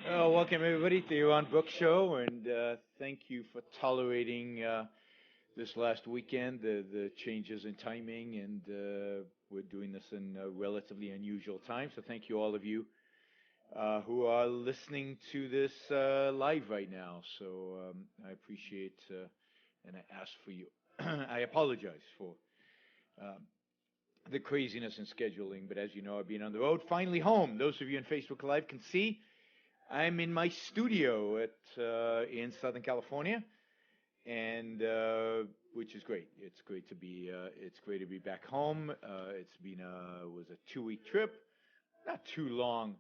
Welcome everybody to the Yaron Brook show, and thank you for tolerating this last weekend, the changes in timing, and we're doing this in a relatively unusual time. So thank you all of you who are listening to this live right now. So I appreciate and I ask for you. I apologize for um, the craziness in scheduling, but as you know, I've been on the road. Finally home. Those of you in Facebook Live can see I'm in my studio in Southern California, and which is great. It's great to be back home. It's been was a 2-week trip, not too long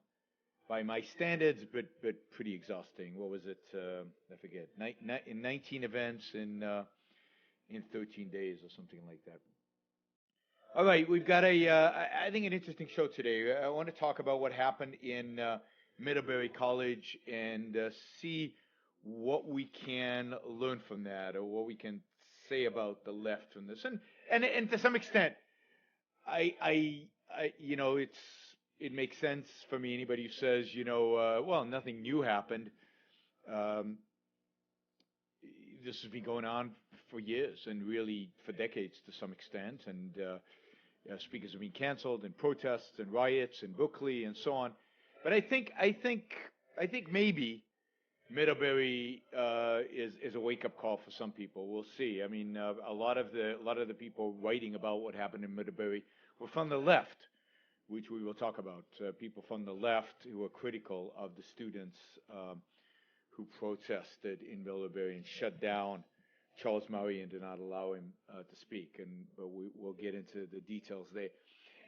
by my standards, but pretty exhausting. What was it? I forget. In 19 events in 13 days or something like that. All right, we've got I think an interesting show today. I want to talk about what happened in Middlebury College and see what we can learn from that, or what we can say about the left from this. And to some extent, it makes sense for me. Anybody who says, well, nothing new happened. Um, this has been going on for years and really for decades to some extent. And speakers have been canceled, and protests and riots in Berkeley and so on. But I think maybe Middlebury is a wake-up call for some people. We'll see. I mean, a lot of the people writing about what happened in Middlebury were from the left, which we will talk about. People from the left who were critical of the students who protested in Middlebury and shut down Charles Murray and did not allow him to speak. But we'll get into the details there.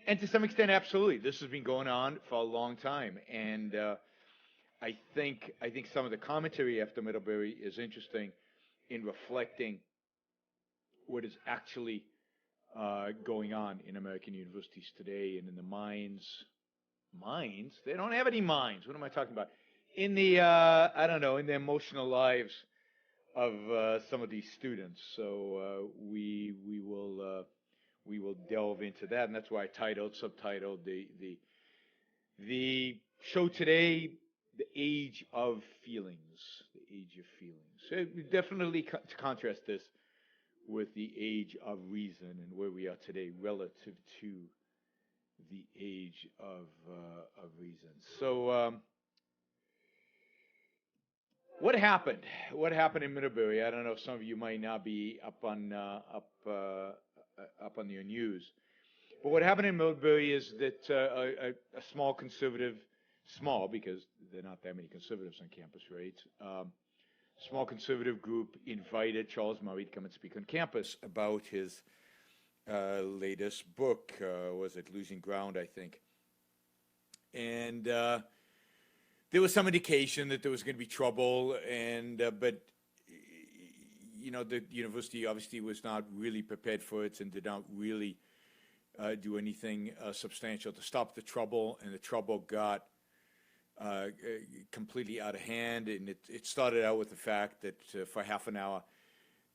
And to some extent, absolutely, this has been going on for a long time. And I think some of the commentary after Middlebury is interesting in reflecting what is actually going on in American universities today and in the minds. They don't have any minds. What am I talking about? In the in the emotional lives of some of these students. So we will delve into that, and that's why I subtitled the show today, "The Age of Feelings." The Age of Feelings. So definitely to contrast this with the age of reason and where we are today relative to the age of reason. So. What happened? What happened in Middlebury? I don't know if some of you might not be up on your news, but what happened in Middlebury is that a small conservative, small because there are not that many conservatives on campus, right? Small conservative group invited Charles Murray to come and speak on campus about his latest book. Was it Losing Ground, I think? And there was some indication that there was going to be trouble, but the university obviously was not really prepared for it and did not really do anything substantial to stop the trouble, and the trouble got completely out of hand. And it started out with the fact that for half an hour,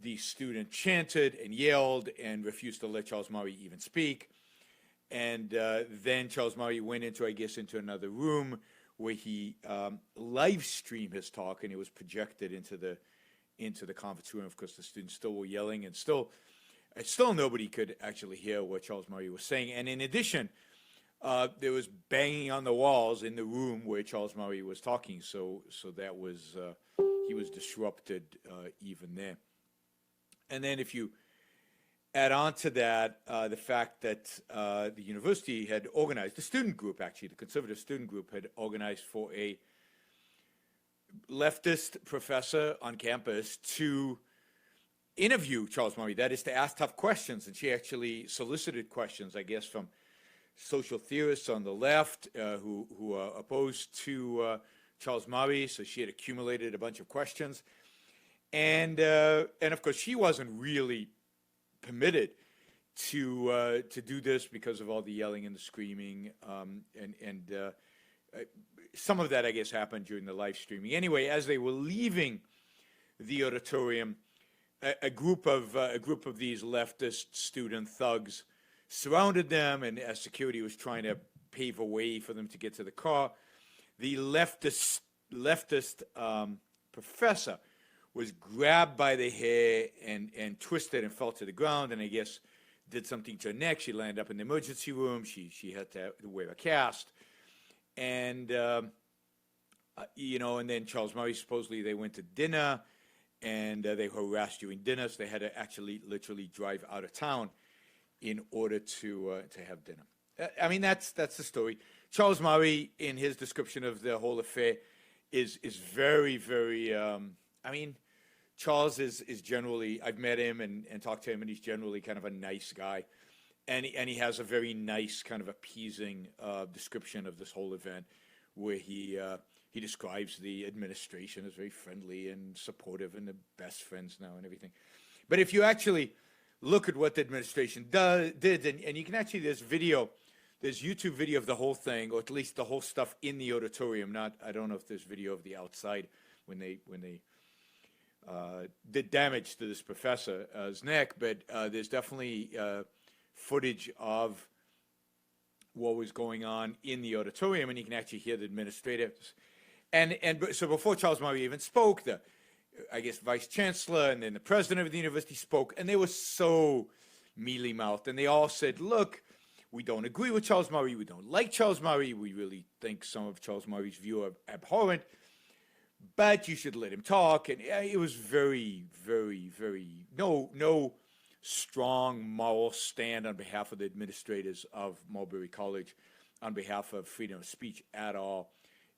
the student chanted and yelled and refused to let Charles Murray even speak. And then Charles Murray went into another room where he live streamed his talk, and it was projected into the conference room. Of course, the students still were yelling, and still nobody could actually hear what Charles Murray was saying. And in addition, there was banging on the walls in the room where Charles Murray was talking. So that was he was disrupted even there. And then if you add on to that the fact that the university had organized, the student group actually, the conservative student group had organized for a leftist professor on campus to interview Charles Murray, that is to ask tough questions. And she actually solicited questions, I guess, from social theorists on the left who are opposed to Charles Murray. So she had accumulated a bunch of questions. And of course, she wasn't really permitted to do this because of all the yelling and the screaming, and some of that, I guess, happened during the live streaming. Anyway, as they were leaving the auditorium, a group of these leftist student thugs surrounded them, and as security was trying to pave a way for them to get to the car, the leftist leftist professor was grabbed by the hair and twisted and fell to the ground, and I guess did something to her neck. She landed up in the emergency room. She had to wear a cast. And, and then Charles Murray, supposedly they went to dinner, and they harassed during dinner, so they had to actually literally drive out of town in order to have dinner. I mean, that's the story. Charles Murray, in his description of the whole affair, is very, very, Charles is generally, I've met him and talked to him, and he's generally kind of a nice guy. And he has a very nice, kind of appeasing description of this whole event, where he describes the administration as very friendly and supportive and the best friends now and everything. But if you actually look at what the administration did, and you can actually, there's YouTube video of the whole thing, or at least the whole stuff in the auditorium. I don't know if there's video of the outside when they did damage to this professor's neck, but there's definitely footage of what was going on in the auditorium, and you can actually hear the administrators. So before Charles Murray even spoke, I guess vice chancellor and then the president of the university spoke, and they were so mealy-mouthed, and they all said, look, we don't agree with Charles Murray, we don't like Charles Murray, we really think some of Charles Murray's views are abhorrent, but you should let him talk. And it was very, very, very, no strong moral stand on behalf of the administrators of Middlebury College on behalf of freedom of speech at all.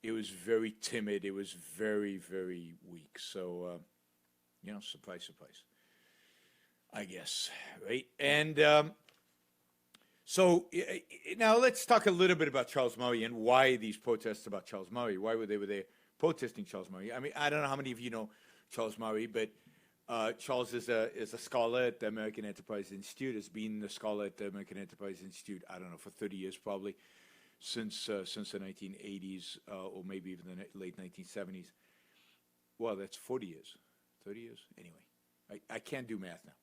It was very timid. It was very, very weak. So, surprise, surprise, I guess, right? And so now let's talk a little bit about Charles Murray and why these protests about Charles Murray. Why were they there protesting Charles Murray? I mean, I don't know how many of you know Charles Murray, but Charles is a scholar at the American Enterprise Institute, has been a scholar at the American Enterprise Institute, I don't know, for 30 years probably, since the 1980s, or maybe even the late 1970s. Well, that's 40 years, 30 years? Anyway, I can't do math now.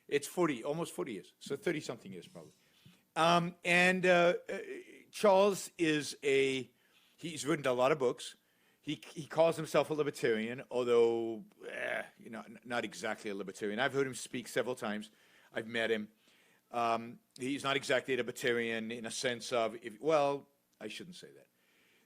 It's almost 40 years, so 30-something years probably. Charles he's written a lot of books. He calls himself a libertarian, although not exactly a libertarian. I've heard him speak several times. I've met him. He's not exactly a libertarian in a sense of, I shouldn't say that.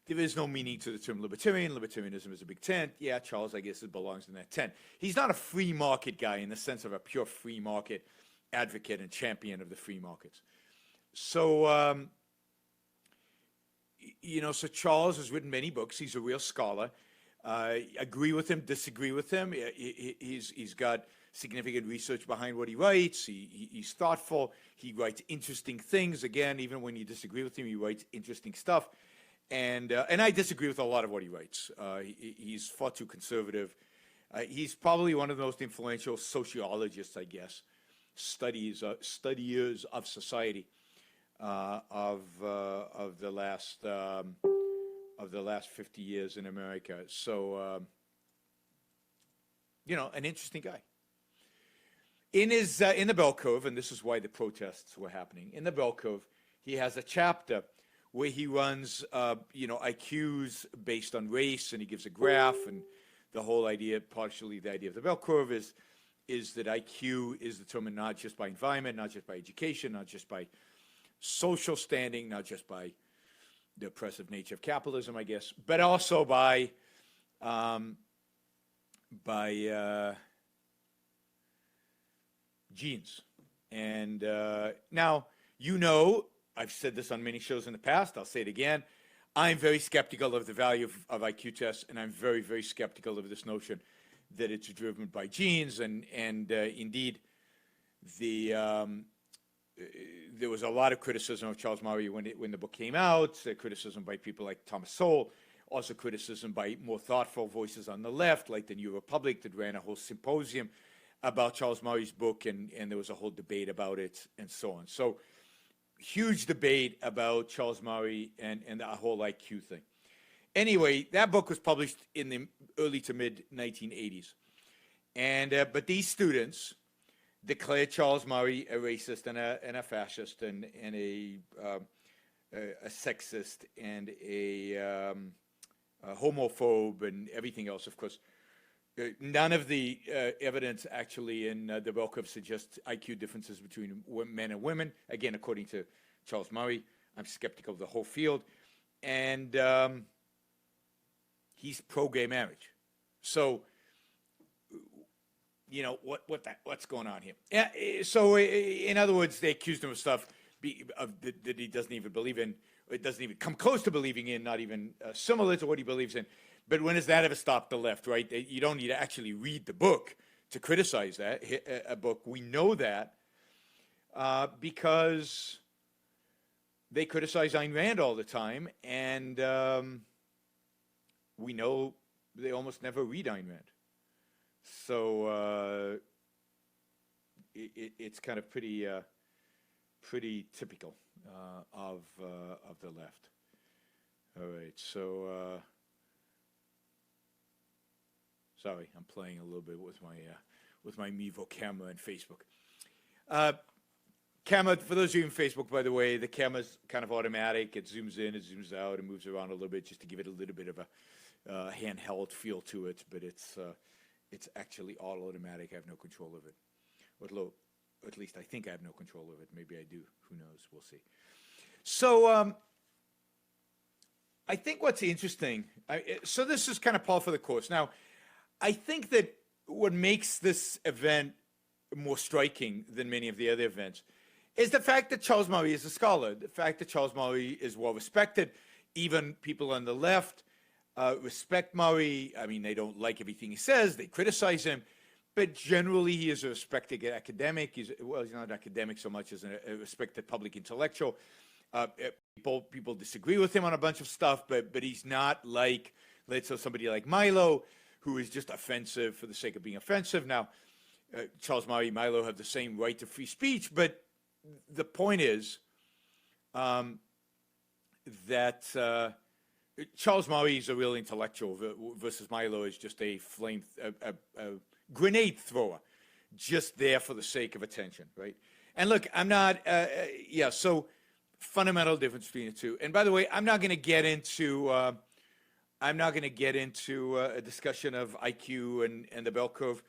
There is no meaning to the term libertarian. Libertarianism is a big tent. Yeah, Charles, I guess, it belongs in that tent. He's not a free market guy in the sense of a pure free market advocate and champion of the free markets. So, so Charles has written many books. He's a real scholar. Agree with him, disagree with him. He's got significant research behind what he writes. He's thoughtful. He writes interesting things. Again, even when you disagree with him, he writes interesting stuff. And I disagree with a lot of what he writes. He's far too conservative. He's probably one of the most influential sociologists, I guess, studiers of society of the last 50 years in America. So, an interesting guy. In the bell curve, and this is why the protests were happening. In the bell curve, he has a chapter where he runs, IQs based on race, and he gives a graph, and the whole idea, partially the idea of the bell curve is that IQ is determined not just by environment, not just by education, not just by social standing, not just by the oppressive nature of capitalism, I guess, but also by genes. And now, I've said this on many shows in the past, I'll say it again, I'm very skeptical of the value of IQ tests, and I'm very, very skeptical of this notion that it's driven by genes, and indeed, there was a lot of criticism of Charles Murray when the book came out, criticism by people like Thomas Sowell, also criticism by more thoughtful voices on the left, like the New Republic, that ran a whole symposium about Charles Murray's book, and there was a whole debate about it, and so on. So, huge debate about Charles Murray and the whole IQ thing. Anyway, that book was published in the early to mid 1980s, but these students declared Charles Murray a racist and a fascist and a sexist and a homophobe and everything else, of course. None of the evidence actually in the bell curve suggests IQ differences between men and women. Again, according to Charles Murray, I'm skeptical of the whole field. And he's pro-gay marriage. So, you know, what's going on here? So, in other words, they accused him of stuff that he doesn't even believe in. It doesn't even come close to believing in, not even similar to what he believes in. But when has that ever stopped the left, right? You don't need to actually read the book to criticize that, a book. We know that because they criticize Ayn Rand all the time, and we know they almost never read Ayn Rand. So it's kind of pretty typical of the left. All right, so sorry, I'm playing a little bit with my Mevo camera and Facebook. Camera, for those of you in Facebook, by the way, the camera's kind of automatic. It zooms in, it zooms out, it moves around a little bit just to give it a little bit of a handheld feel to it. But it's actually all automatic. I have no control of it. Or at least I think I have no control of it. Maybe I do. Who knows? We'll see. So I think what's interesting, so this is kind of par for the course. Now, I think that what makes this event more striking than many of the other events is the fact that Charles Murray is a scholar, the fact that Charles Murray is well respected. Even people on the left respect Murray. I mean, they don't like everything he says, they criticize him, but generally he is a respected academic. He's not academic so much as a respected public intellectual. People disagree with him on a bunch of stuff, but he's not like, let's say, somebody like Milo, who is just offensive for the sake of being offensive. Now, Charles Murray, Milo have the same right to free speech, but the point is that Charles Murray is a real intellectual versus Milo is just a grenade thrower, just there for the sake of attention, right? And look, I'm not, so fundamental difference between the two. And by the way, I'm not going to get into a discussion of IQ and the bell curve.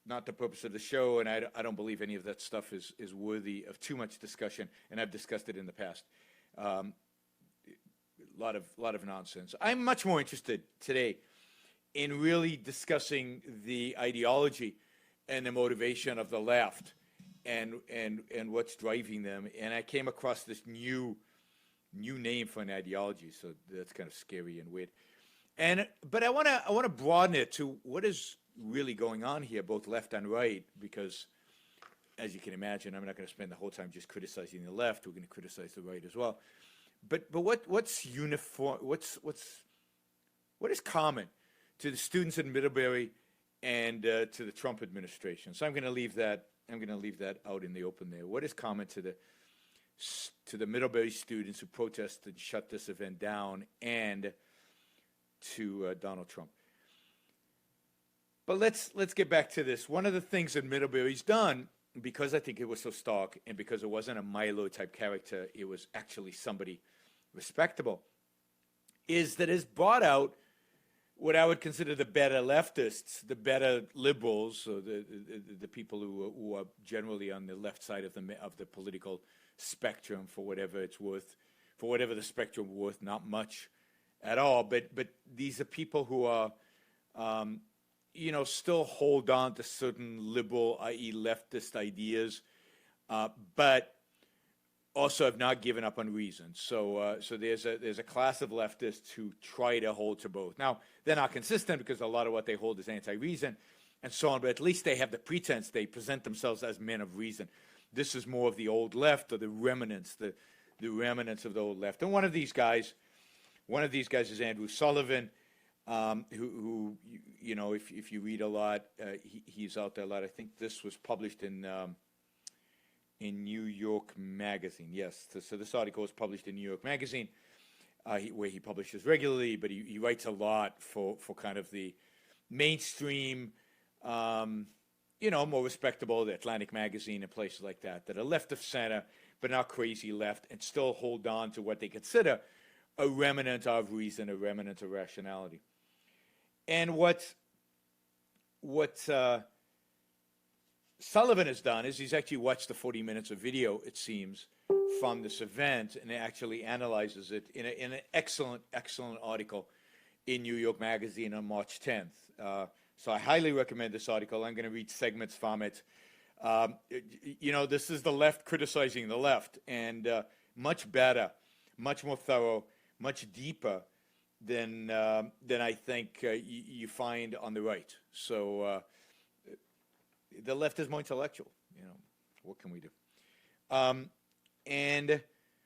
Not the purpose of the show, and I don't believe any of that stuff is worthy of too much discussion, and I've discussed it in the past. A lot of nonsense. I'm much more interested today in really discussing the ideology and the motivation of the left and what's driving them. And I came across this new name for an ideology, so that's kind of scary and weird. But I want to broaden it to what is really going on here, both left and right, because as you can imagine, I'm not going to spend the whole time just criticizing the left. We're going to criticize the right as well. But what's uniform? What is common to the students in Middlebury and to the Trump administration? So I'm going to leave that out in the open there. What is common to the Middlebury students who protested and shut this event down, and to Donald Trump? But let's get back to this. One of the things that Middlebury's done, because I think it was so stark and because it wasn't a Milo-type character, it was actually somebody respectable, is that it's brought out what I would consider the better leftists, the better liberals, or the people who are generally on the left side of the political spectrum, for whatever it's worth, for whatever the spectrum worth, not much at all. But these are people who are still hold on to certain liberal, i.e. leftist ideas, but also have not given up on reason. So there's a class of leftists who try to hold to both. Now, they're not consistent because a lot of what they hold is anti-reason and so on, but at least they have the pretense. They present themselves as men of reason. This is more of the old left, or the remnants, the remnants of the old left. And one of these guys is Andrew Sullivan, who if you read a lot, he's out there a lot. I think this was published in New York Magazine. Yes, so this article was published in New York Magazine, where he publishes regularly, but he writes a lot for kind of the mainstream, more respectable, the Atlantic Magazine and places like that are left of center, but not crazy left, and still hold on to what they consider a remnant of reason, a remnant of rationality. And what Sullivan has done is he's actually watched the 40 minutes of video, it seems, from this event, and actually analyzes it in an excellent article in New York Magazine on March 10th. So I highly recommend this article. I'm going to read segments from it. This is the left criticizing the left, and much better, much more thorough, much deeper than I think you find on the right. So the left is more intellectual. What can we do? And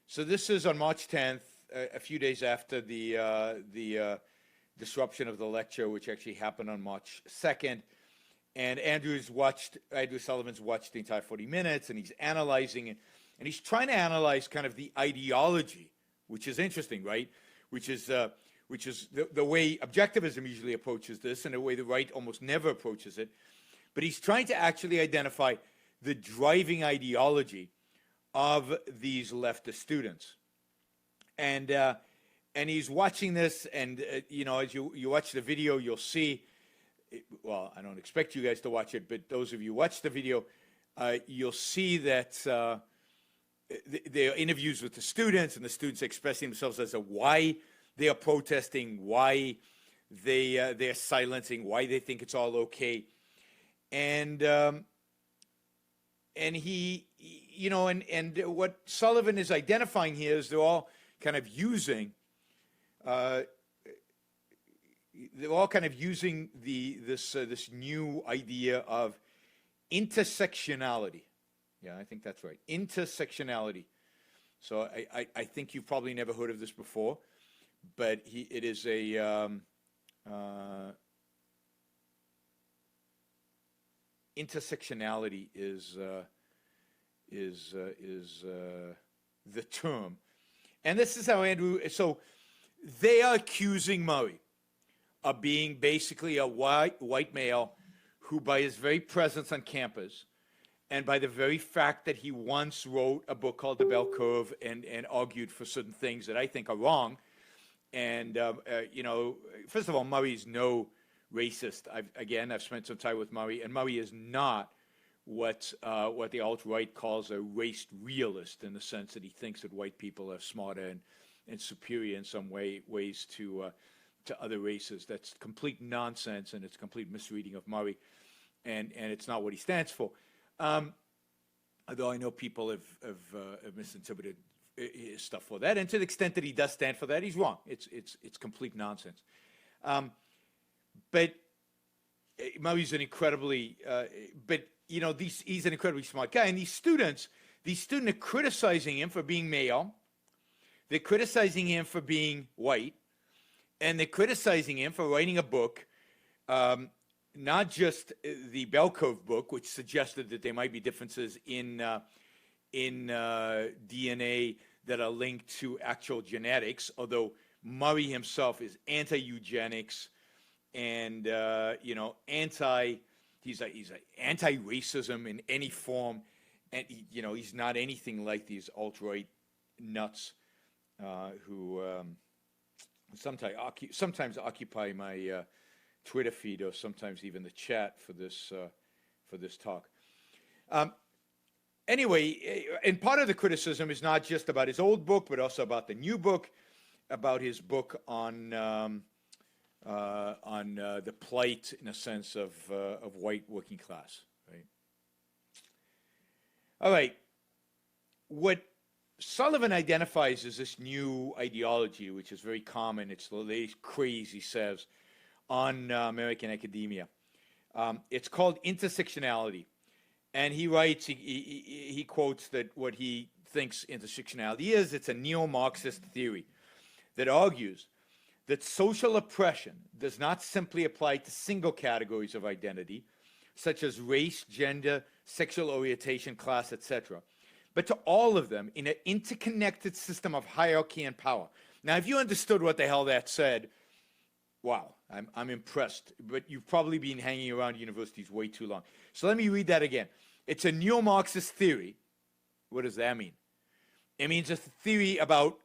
so this is on March 10th, a few days after the disruption of the lecture, which actually happened on March 2nd. And Andrew Sullivan's watched the entire 40 minutes, and he's analyzing it. And he's trying to analyze kind of the ideology, which is interesting, right? Which is the way objectivism usually approaches this, and the way the right almost never approaches it. But he's trying to actually identify the driving ideology of these leftist students. And he's watching this, and as you watch the video, you'll see, well, I don't expect you guys to watch it, but those of you who watch the video, you'll see that there are interviews with the students, and the students expressing themselves as to why they are protesting, why they're silencing, why they think it's all okay. And he, and what Sullivan is identifying here is they're all kind of using this new idea of intersectionality. Yeah, I think that's right. Intersectionality. So I think you've probably never heard of this before, but it is a intersectionality is the term. And this is how Andrew, so they are accusing Murray of being basically a white male who, by his very presence on campus, and by the very fact that he once wrote a book called The Bell Curve and argued for certain things that I think are wrong. And, first of all, Murray's no racist. I've spent some time with Murray, and Murray is not what the alt-right calls a race realist, in the sense that he thinks that white people are smarter and superior in some ways to other races. That's complete nonsense, and it's complete misreading of Murray, and it's not what he stands for. Although I know people have misinterpreted his stuff for that, and to the extent that he does stand for that, he's wrong. It's complete nonsense. But Murray's an incredibly, he's an incredibly smart guy, and these students are criticizing him for being male. They're criticizing him for being white, and they're criticizing him for writing a book, not just the Bell Curve book, which suggested that there might be differences in DNA that are linked to actual genetics, although Murray himself is anti-eugenics and he's anti-racism in any form, and he's not anything like these alt-right nuts who sometimes occupy my Twitter feed, or sometimes even the chat for this talk. Anyway, and part of the criticism is not just about his old book, but also about the new book, about his book on the plight, in a sense, of white working class. Right. All right. What Sullivan identifies as this new ideology, which is very common, it's the latest craze, he says, on American academia. It's called intersectionality. And he writes, he quotes that what he thinks intersectionality is, it's a neo-Marxist theory that argues that social oppression does not simply apply to single categories of identity, such as race, gender, sexual orientation, class, etc., but to all of them in an interconnected system of hierarchy and power. Now, if you understood what the hell that said, wow, I'm impressed. But you've probably been hanging around universities way too long. So let me read that again. It's a neo-Marxist theory. What does that mean? It means a theory about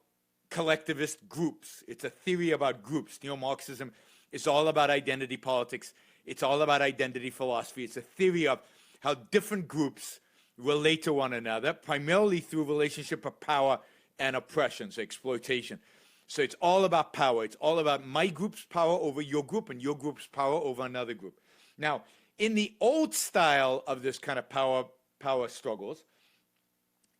collectivist groups. It's a theory about groups. Neo-Marxism is all about identity politics. It's all about identity philosophy. It's a theory of how different groups relate to one another, primarily through relationship of power and oppression, so exploitation. So it's all about power. It's all about my group's power over your group and your group's power over another group. Now, in the old style of this kind of power struggles,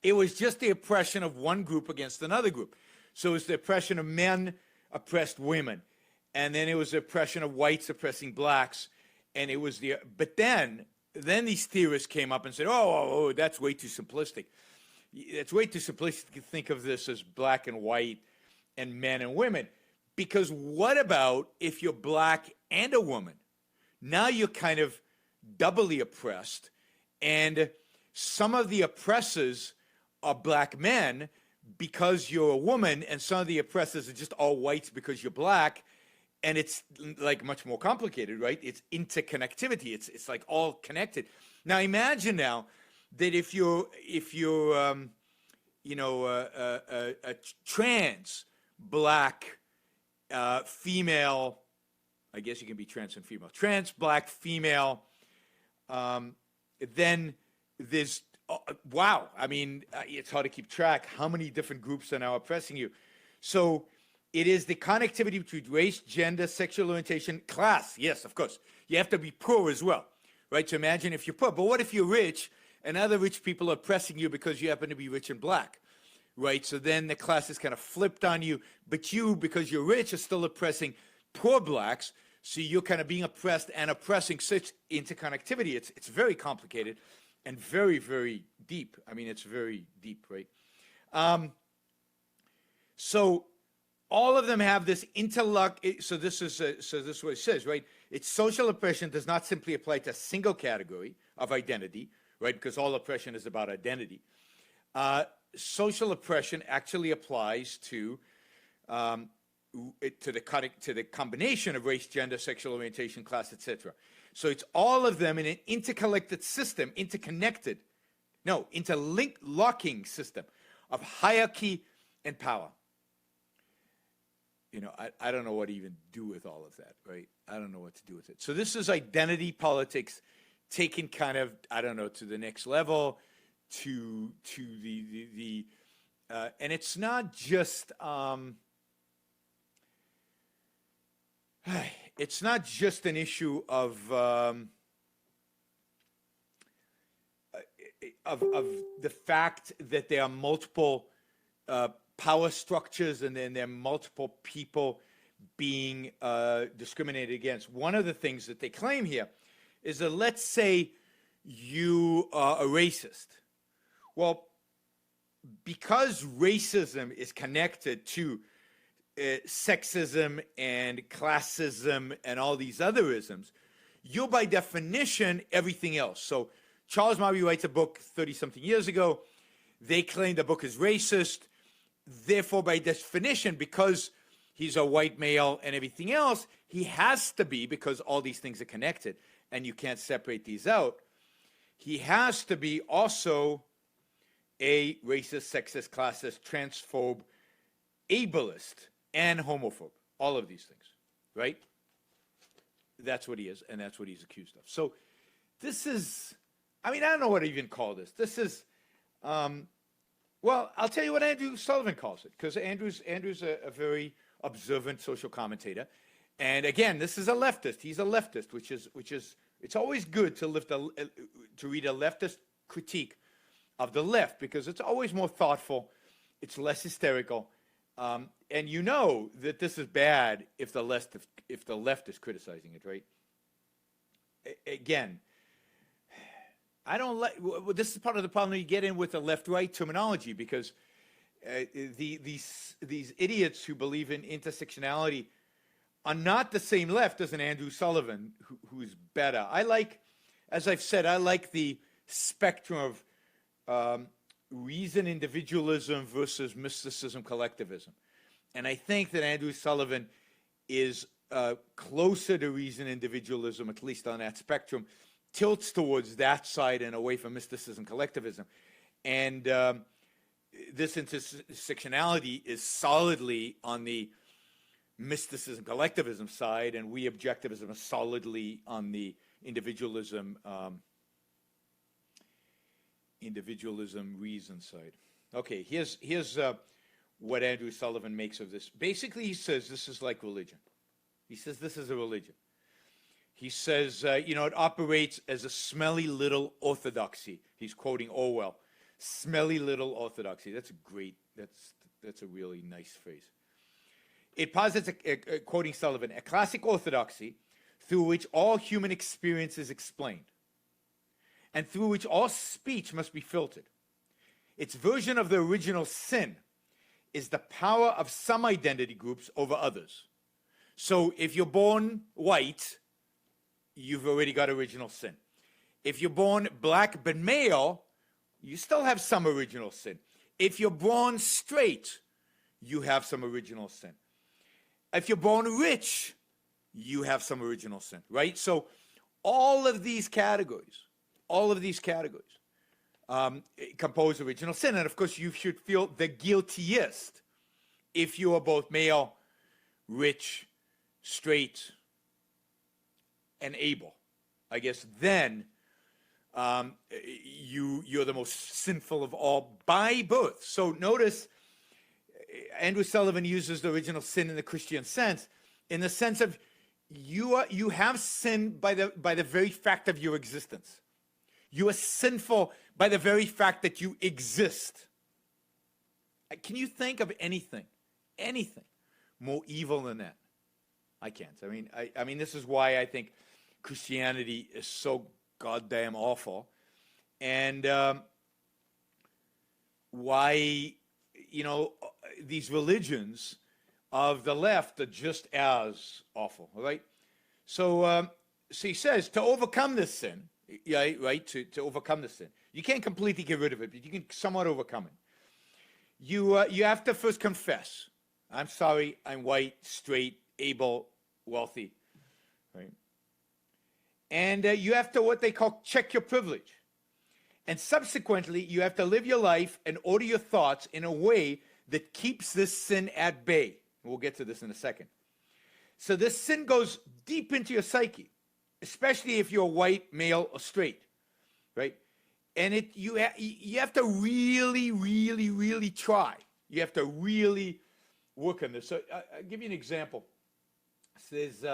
it was just the oppression of one group against another group. So it was the oppression of men oppressed women. And then it was the oppression of whites oppressing blacks. And it was but then these theorists came up and said, oh, that's way too simplistic. It's way too simplistic to think of this as black and white and men and women. Because what about if you're black and a woman? Now you're kind of doubly oppressed. And some of the oppressors are black men because you're a woman, and some of the oppressors are just all whites because you're black. And it's like much more complicated, right? It's interconnectivity. It's like all connected. Now imagine now that if you're a trans black female, I guess you can be trans and female, trans black female, then there's wow. I mean, it's hard to keep track how many different groups are now oppressing you. So it is the connectivity between race, gender, sexual orientation, class. Yes, of course. You have to be poor as well, right? So imagine if you're poor. But what if you're rich and other rich people are oppressing you because you happen to be rich and black, right? So then the class is kind of flipped on you. But you, because you're rich, are still oppressing poor blacks. So you're kind of being oppressed and oppressing. Such interconnectivity. It's very complicated and very, very deep. I mean, it's very deep, right? So all of them have this so this is what it says, right? It's social oppression does not simply apply to a single category of identity, right? Because all oppression is about identity. Social oppression actually applies to the combination of race, gender, sexual orientation, class, etc. So it's all of them in an interconnected system, interlocking system of hierarchy and power. You know, I don't know what to even do with all of that, right? I don't know what to do with it. So this is identity politics taken kind of, I don't know, to the next level, to the and it's not just it's not just an issue of the fact that there are multiple power structures and then there are multiple people being discriminated against. One of the things that they claim here is that, let's say you are a racist. Well, because racism is connected to sexism and classism and all these other isms, you're by definition everything else. So Charles Murray writes a book 30-something years ago. They claim the book is racist. Therefore, by definition, because he's a white male and everything else, he has to be, because all these things are connected and you can't separate these out, he has to be also a racist, sexist, classist, transphobe, ableist, and homophobe. All of these things, right? That's what he is, and that's what he's accused of. So this is, I mean, I don't know what to even call this. This is, well, I'll tell you what Andrew Sullivan calls it, because Andrew's a very observant social commentator. And again, this is a leftist. He's a leftist, which is it's always good to read a leftist critique of the left, because it's always more thoughtful, it's less hysterical, and you know that this is bad if the left is criticizing it, right? Again, I don't like. Well, this is part of the problem you get in with the left-right terminology, because these idiots who believe in intersectionality are not the same left as an Andrew Sullivan, who's better. I like, as I've said, I like the spectrum of reason individualism versus mysticism collectivism. And I think that Andrew Sullivan is closer to reason individualism, at least on that spectrum, tilts towards that side and away from mysticism collectivism. And this intersectionality is solidly on the mysticism, collectivism side, and we objectivism is solidly on the individualism, reason side. Okay, here's what Andrew Sullivan makes of this. Basically, he says this is like religion. He says this is a religion. He says, it operates as a smelly little orthodoxy. He's quoting Orwell. Smelly little orthodoxy. That's a really nice phrase. It posits, quoting Sullivan, a classic orthodoxy through which all human experience is explained and through which all speech must be filtered. Its version of the original sin is the power of some identity groups over others. So if you're born white, you've already got original sin. If you're born black but male, you still have some original sin. If you're born straight, you have some original sin. If you're born rich, you have some original sin, right? So all of these categories compose original sin. And of course, you should feel the guiltiest if you are both male, rich, straight, and able. I guess then you're the most sinful of all by birth. So notice Andrew Sullivan uses the original sin in the Christian sense, in the sense of you have sin by the very fact of your existence. You are sinful by the very fact that you exist. Can you think of anything more evil than that? I can't. I mean, this is why I think Christianity is so goddamn awful, and why these religions of the left are just as awful. All right. So he says to overcome this sin. Yeah, right, to overcome the sin. You can't completely get rid of it, but you can somewhat overcome it. You have to first confess, I'm sorry, I'm white, straight, able, wealthy, right? And you have to, what they call, check your privilege. And subsequently, you have to live your life and order your thoughts in a way that keeps this sin at bay. We'll get to this in a second. So this sin goes deep into your psyche, especially if you're white, male, or straight, right? And you have to really, really, really try. You have to really work on this. So I'll give you an example. There's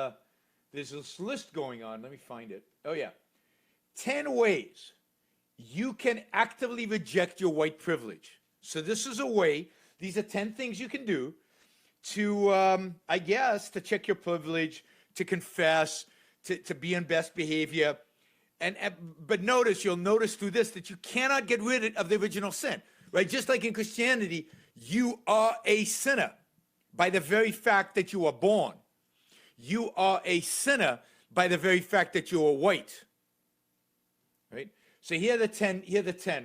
this list going on. Let me find it. Oh, yeah. 10 ways you can actively reject your white privilege. So this is a way. These are 10 things you can do to, I guess, to check your privilege, to confess, to be on best behavior. But you'll notice through this that you cannot get rid of the original sin, right? Just like in Christianity, you are a sinner by the very fact that you are born. You are a sinner by the very fact that you are white, right? So here are the 10,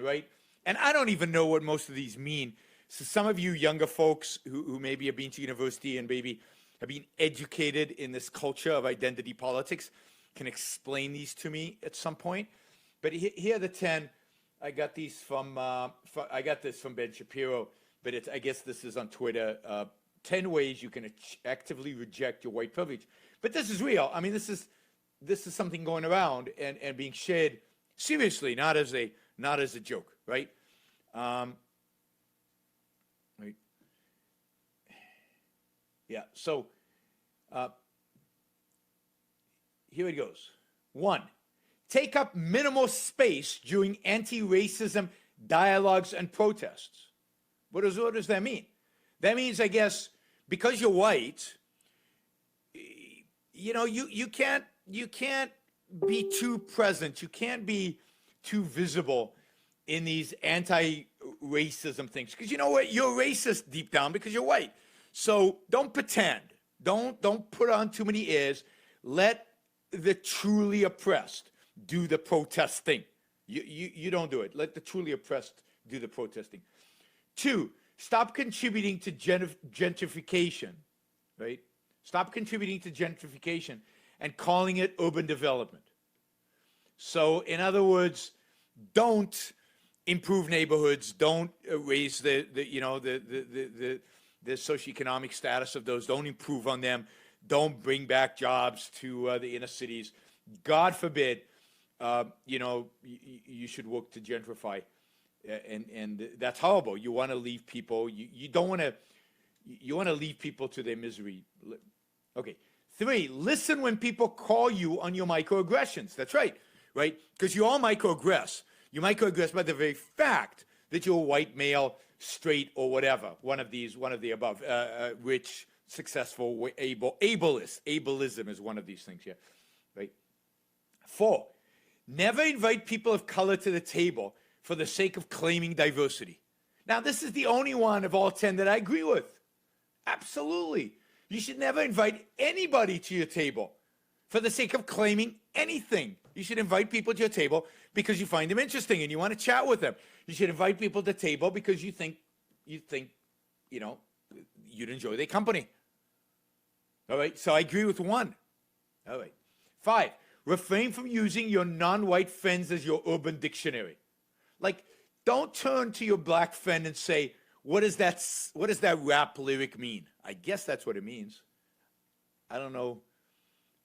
right? And I don't even know what most of these mean. So some of you younger folks who maybe have been to university and maybe have been educated in this culture of identity politics can explain these to me at some point. But here are the 10. I got these I got this from Ben Shapiro, but I guess this is on Twitter. 10 ways you can actively reject your white privilege. But this is real. I mean, this is something going around and being shared seriously, not as a joke, right? Right. Yeah. So here it goes. 1, take up minimal space during anti-racism dialogues and protests. What does that mean? That means, I guess, because you're white, you can't be too present. You can't be too visible in these anti-racism things. Because you know what? You're racist deep down because you're white. So don't pretend. Don't put on too many airs. Let the truly oppressed do the protesting. You don't do it. Let the truly oppressed do the protesting. 2, stop contributing to gentrification, right? Stop contributing to gentrification and calling it urban development. So, in other words, don't improve neighborhoods, don't raise the socioeconomic status of those, don't improve on them, don't bring back jobs to the inner cities. God forbid, you should work to gentrify, and that's horrible. You want to leave people. You don't want to. You want to leave people to their misery. Okay. 3, listen when people call you on your microaggressions. That's right, right? Because you all microaggress. You microaggress by the very fact that you're a white male, straight, or whatever, one of the above, rich, successful, ableist. Ableism is one of these things here, right? 4, never invite people of color to the table for the sake of claiming diversity. Now, this is the only one of all 10 that I agree with. Absolutely. You should never invite anybody to your table for the sake of claiming anything. You should invite people to your table because you find them interesting and you want to chat with them. You should invite people to the table because you think you'd enjoy their company. All right, so I agree with 1. All right. 5, refrain from using your non-white friends as your urban dictionary. Like, don't turn to your black friend and say, what does that rap lyric mean? I guess that's what it means. I don't know.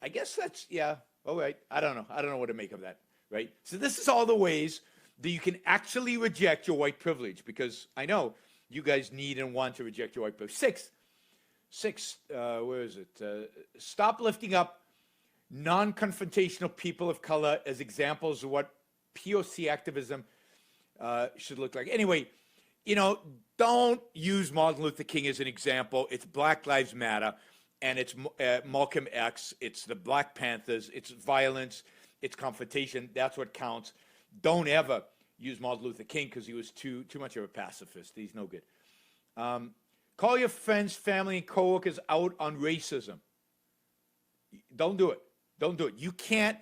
I guess that's, yeah, all right. I don't know what to make of that, right? So this is all the ways that you can actually reject your white privilege, because I know you guys need and want to reject your white privilege. 6, where is it? Stop lifting up non-confrontational people of color as examples of what POC activism should look like. Anyway, don't use Martin Luther King as an example. It's Black Lives Matter, and it's Malcolm X. It's the Black Panthers. It's violence. It's confrontation. That's what counts. Don't ever use Martin Luther King because he was too much of a pacifist. He's no good. Call your friends, family, and coworkers out on racism. Don't do it. Don't do it. You can't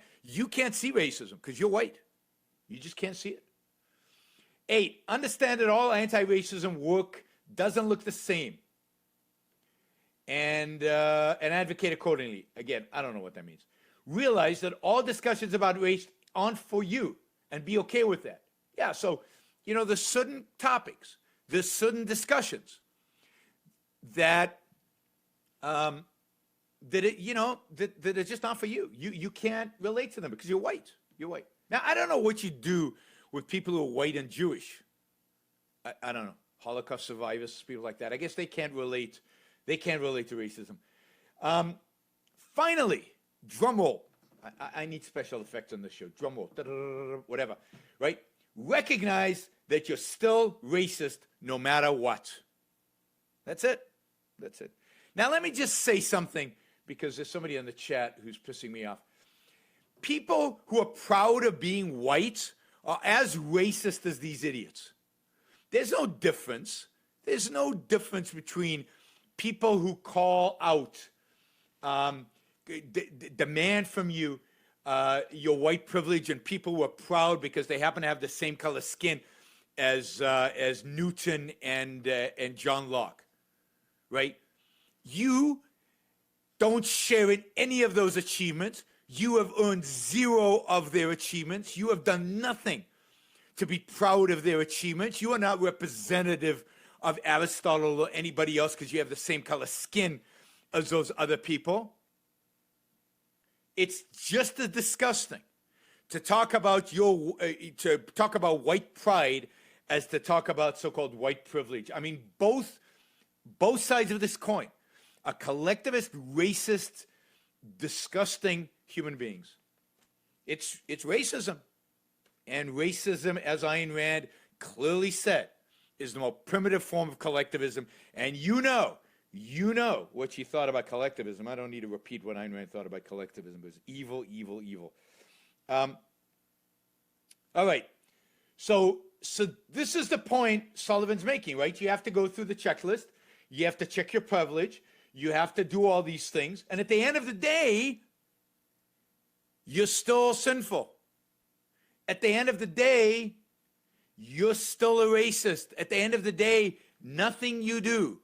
see racism because you're white. You just can't see it. 8, understand that all anti-racism work doesn't look the same, and advocate accordingly. Again, I don't know what that means. Realize that all discussions about race aren't for you, and be okay with that. Yeah, so, there's certain topics, there's certain discussions that that are just not for you. You can't relate to them because you're white. You're white. Now, I don't know what you do with people who are white and Jewish. I don't know. Holocaust survivors, people like that. I guess they can't relate. They can't relate to racism. Finally, drum roll. I need special effects on this show. Drum roll. Whatever. Right? Recognize that you're still racist no matter what. That's it. That's it. Now, let me just say something, because there's somebody in the chat who's pissing me off. People who are proud of being white are as racist as these idiots. There's no difference. There's no difference between people who call out, demand from you your white privilege, and people who are proud because they happen to have the same color skin as Newton and John Locke, right? You don't share in any of those achievements. You have earned 0 of their achievements. You have done nothing to be proud of their achievements. You are not representative of Aristotle or anybody else because you have the same color skin as those other people. It's just as disgusting to talk about white pride as to talk about so-called white privilege. I mean, both sides of this coin are collectivist, racist, disgusting human beings. It's racism. And racism, as Ayn Rand clearly said, is the most primitive form of collectivism. And you know what she thought about collectivism. I don't need to repeat what Ayn Rand thought about collectivism. It was evil, evil, evil. All right. So this is the point Sullivan's making, right? You have to go through the checklist. You have to check your privilege. You have to do all these things. And at the end of the day, you're still sinful. At the end of the day, you're still a racist. At the end of the day, nothing you do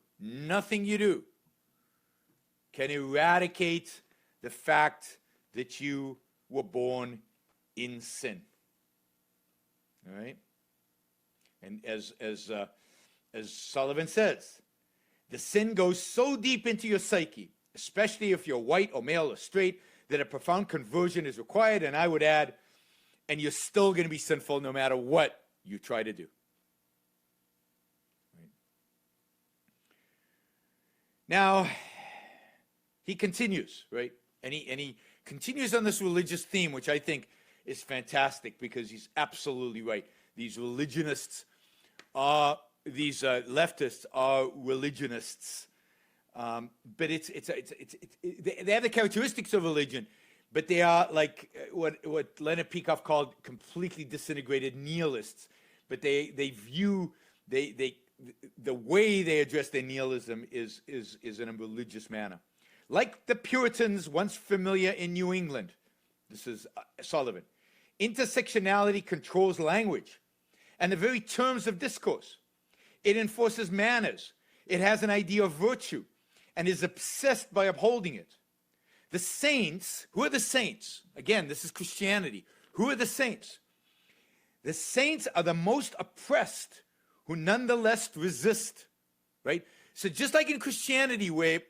can eradicate the fact that you were born in sin. All right? And as Sullivan says, the sin goes so deep into your psyche, especially if you're white or male or straight, that a profound conversion is required. And I would add, and you're still going to be sinful no matter what you try to do. Right. Now, he continues, right? And he continues on this religious theme, which I think is fantastic because he's absolutely right. These religionists are, these leftists are religionists. But they have the characteristics of religion, but they are like what Leonard Peikoff called completely disintegrated nihilists. But they view, the way they address their nihilism is in a religious manner. Like the Puritans once familiar in New England, this is Sullivan, intersectionality controls language and the very terms of discourse. It enforces manners. It has an idea of virtue and is obsessed by upholding it. The saints, who are the saints? Again, this is Christianity. Who are the saints? The saints are the most oppressed who nonetheless resist, right? So just like in Christianity, where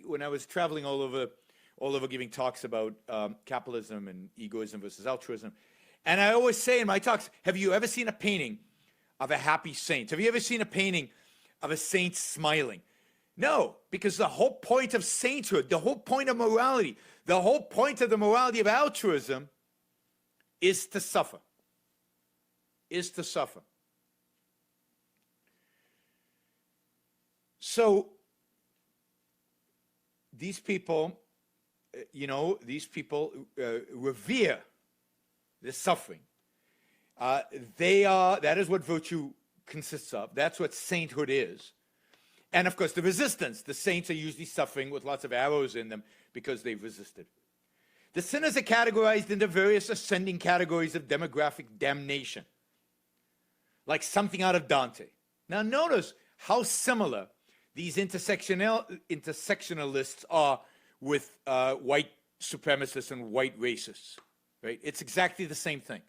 when I was traveling all over giving talks about capitalism and egoism versus altruism, and I always say in my talks, have you ever seen a painting of a happy saint? Have you ever seen a painting of a saint smiling? No, because the whole point of sainthood, the whole point of morality, the whole point of the morality of altruism is to suffer. Is to suffer. So these people, revere the suffering. That is what virtue consists of. That's what sainthood is. And of course, the resistance. The saints are usually suffering with lots of arrows in them because they've resisted. The sinners are categorized into various ascending categories of demographic damnation, like something out of Dante. Now notice how similar these intersectionalists are with white supremacists and white racists, right? It's exactly the same thing,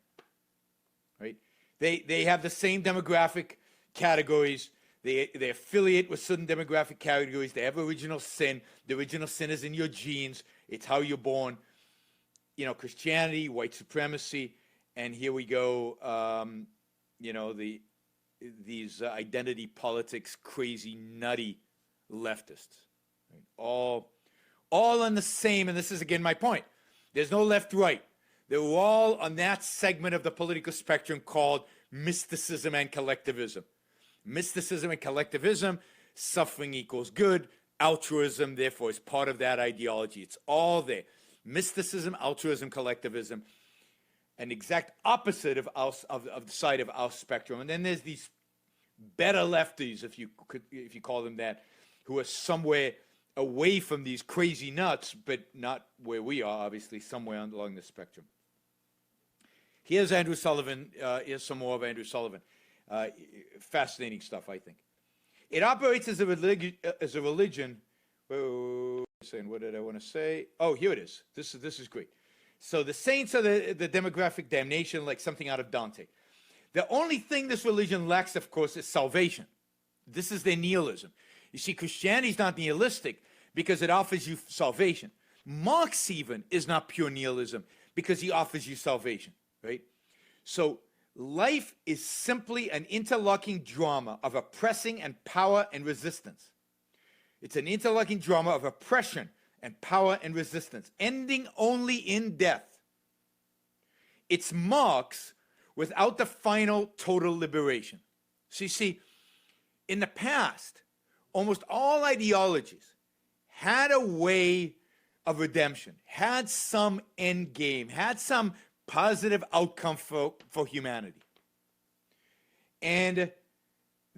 right? They have the same demographic categories. They affiliate with certain demographic categories. They have original sin. The original sin is in your genes. It's how you're born. Christianity, white supremacy, and here we go. These identity politics, crazy, nutty leftists, right? All on the same. And this is again my point. There's no left-right. They're all on that segment of the political spectrum called mysticism and collectivism. Mysticism and collectivism, suffering equals good. Altruism, therefore, is part of that ideology. It's all there. Mysticism, altruism, collectivism, an exact opposite of the side of our spectrum. And then there's these better lefties, if you call them that, who are somewhere away from these crazy nuts, but not where we are, obviously, somewhere along the spectrum. Here's Andrew Sullivan. Here's some more of Andrew Sullivan. Fascinating stuff, I think. It operates as a religion. What did I want to say? Oh, here it is. This is great. So the saints are the demographic damnation, like something out of Dante. The only thing this religion lacks, of course, is salvation. This is their nihilism. You see, Christianity is not nihilistic because it offers you salvation. Marx even is not pure nihilism because he offers you salvation, right? So life is simply an interlocking drama of oppressing and power and resistance. It's an interlocking drama of oppression and power and resistance, ending only in death. It's Marx without the final total liberation. So you see, in the past, almost all ideologies had a way of redemption, had some end game, had some positive outcome for humanity. And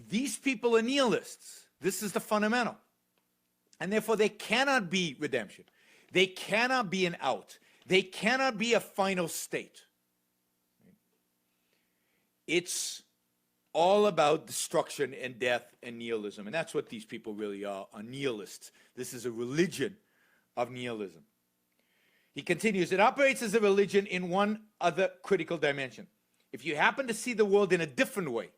these people are nihilists. This is the fundamental. And therefore, they cannot be redemption. They cannot be an out. They cannot be a final state. It's all about destruction and death and nihilism. And that's what these people really are nihilists. This is a religion of nihilism. He continues, it operates as a religion in one other critical dimension. If you happen to see the world in a different way,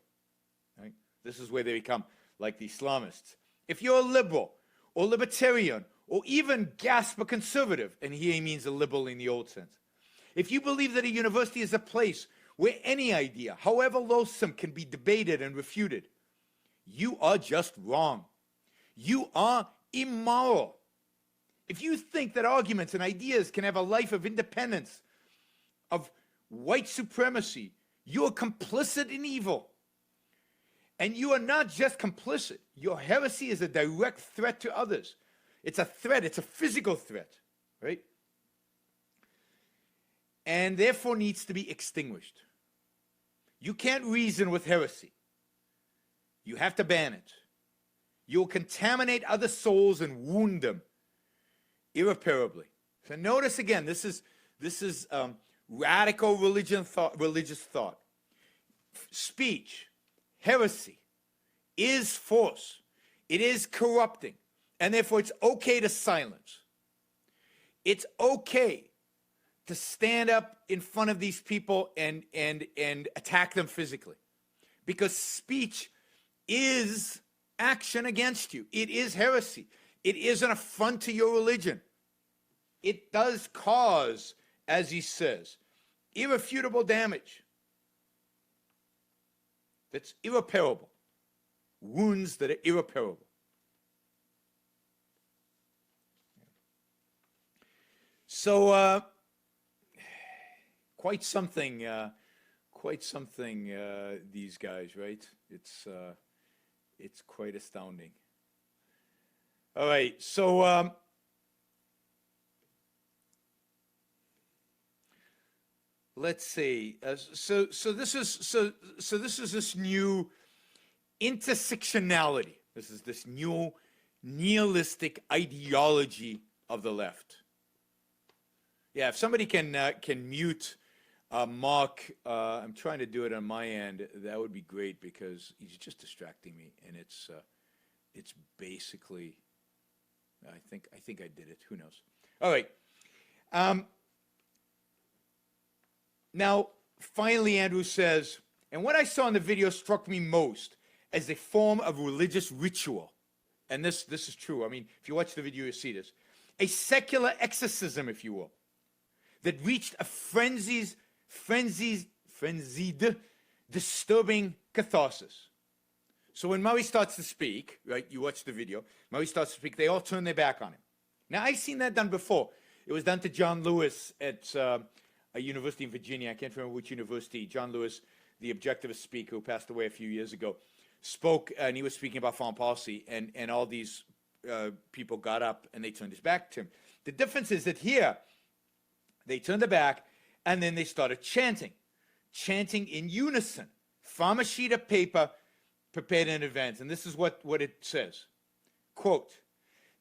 This is where they become like the Islamists. If you're a liberal or libertarian or even gasp a conservative, and here he means a liberal in the old sense, if you believe that a university is a place where any idea, however loathsome, can be debated and refuted, you are just wrong. You are immoral. If you think that arguments and ideas can have a life of independence, of white supremacy, you are complicit in evil. And you are not just complicit. Your heresy is a direct threat to others. It's a threat. It's a physical threat, right? And therefore needs to be extinguished. You can't reason with heresy. You have to ban it. You'll contaminate other souls and wound them irreparably. So notice again, this is radical religious thought. Speech, heresy, is force. It is corrupting, and therefore it's okay to silence. It's okay to stand up in front of these people and attack them physically, because speech is action against you. It is heresy. It is an affront to your religion. It does cause, as he says, irrefutable damage. That's irreparable. Wounds that are irreparable. So, quite something, these guys, right? It's quite astounding. All right, so let's see. So this is this new intersectionality. This is this new nihilistic ideology of the left. Yeah, if somebody can mute Mark, I'm trying to do it on my end. That would be great, because he's just distracting me, and it's basically. I think I did it. Who knows? All right. Now, finally, Andrew says, and what I saw in the video struck me most as a form of religious ritual. And this is true. I mean, if you watch the video, you'll see this. A secular exorcism, if you will, that reached a frenzied, disturbing catharsis. So when Murray starts to speak, right, you watch the video, Murray starts to speak, they all turn their back on him. Now, I've seen that done before. It was done to John Lewis at a university in Virginia. I can't remember which university. John Lewis, the objectivist speaker who passed away a few years ago, spoke, and he was speaking about foreign policy, and all these people got up and they turned his back to him. The difference is that here, they turned their back, and then they started chanting in unison from a sheet of paper prepared in advance. And this is what it says. Quote,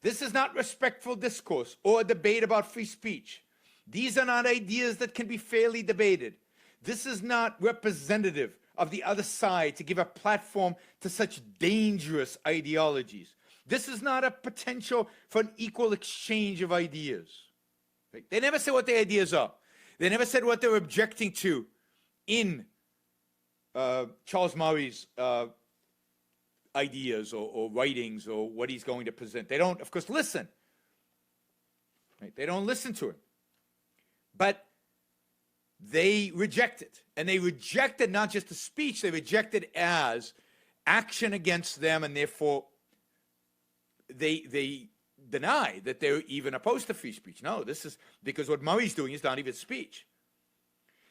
"This is not respectful discourse or a debate about free speech. These are not ideas that can be fairly debated. This is not representative of the other side to give a platform to such dangerous ideologies. This is not a potential for an equal exchange of ideas." Right? They never said what the ideas are. They never said what they're objecting to in Charles Murray's ideas or writings or what he's going to present. They don't, of course, listen. Right? They don't listen to him. But they reject it. And they rejected not just the speech, they rejected as action against them, and therefore they deny that they're even opposed to free speech. No, this is because what Murray's doing is not even speech.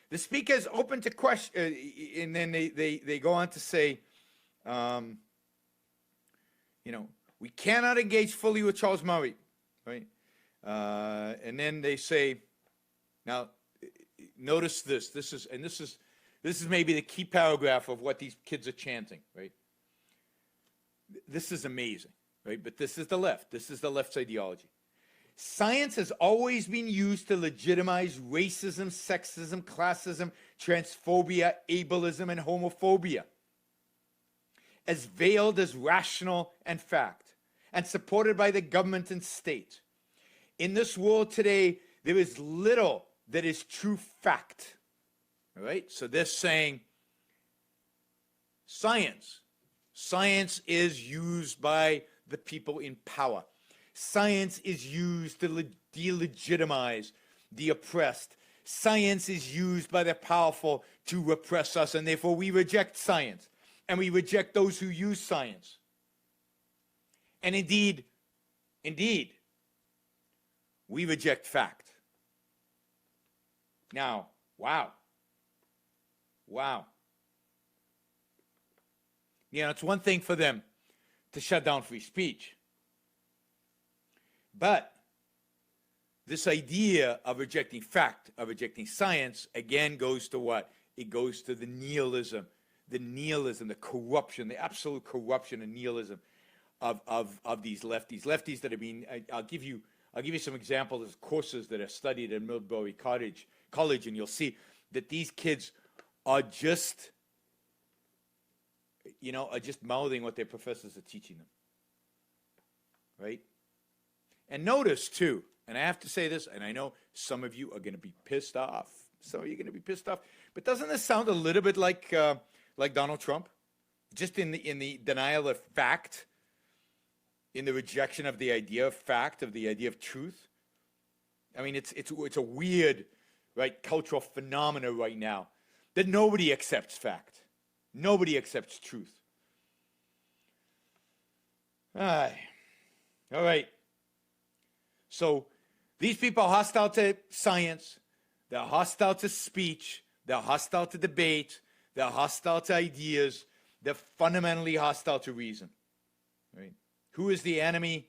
The speaker is open to question, and then they go on to say, we cannot engage fully with Charles Murray, right? And then they say, now notice this. This is maybe the key paragraph of what these kids are chanting, right? This is amazing, right? But this is the left. This is the left's ideology. Science has always been used to legitimize racism, sexism, classism, transphobia, ableism, and homophobia, as veiled as rational and fact, and supported by the government and state. In this world today, there is little that is true fact. All right? So they're saying science Science is used by the people in power. Science is used to delegitimize the oppressed. Science is used by the powerful to repress us, and therefore we reject science, and we reject those who use science. And indeed, we reject fact. Now, wow. You know, it's one thing for them to shut down free speech. But this idea of rejecting fact, of rejecting science, again goes to what? It goes to the nihilism, the corruption, the absolute corruption and nihilism of these lefties. Lefties that have been, I'll give you some examples of courses that are studied at Middlebury College, and you'll see that these kids are just mouthing what their professors are teaching them. Right? And notice, too, and I have to say this, and I know some of you are going to be pissed off. But doesn't this sound a little bit like Donald Trump? Just in the denial of fact, in the rejection of the idea of fact, of the idea of truth. I mean, it's a weird, right, cultural phenomena right now that nobody accepts fact. Nobody accepts truth. All right. So these people are hostile to science. They're hostile to speech. They're hostile to debate. They're hostile to ideas. They're fundamentally hostile to reason. Right? Who is the enemy?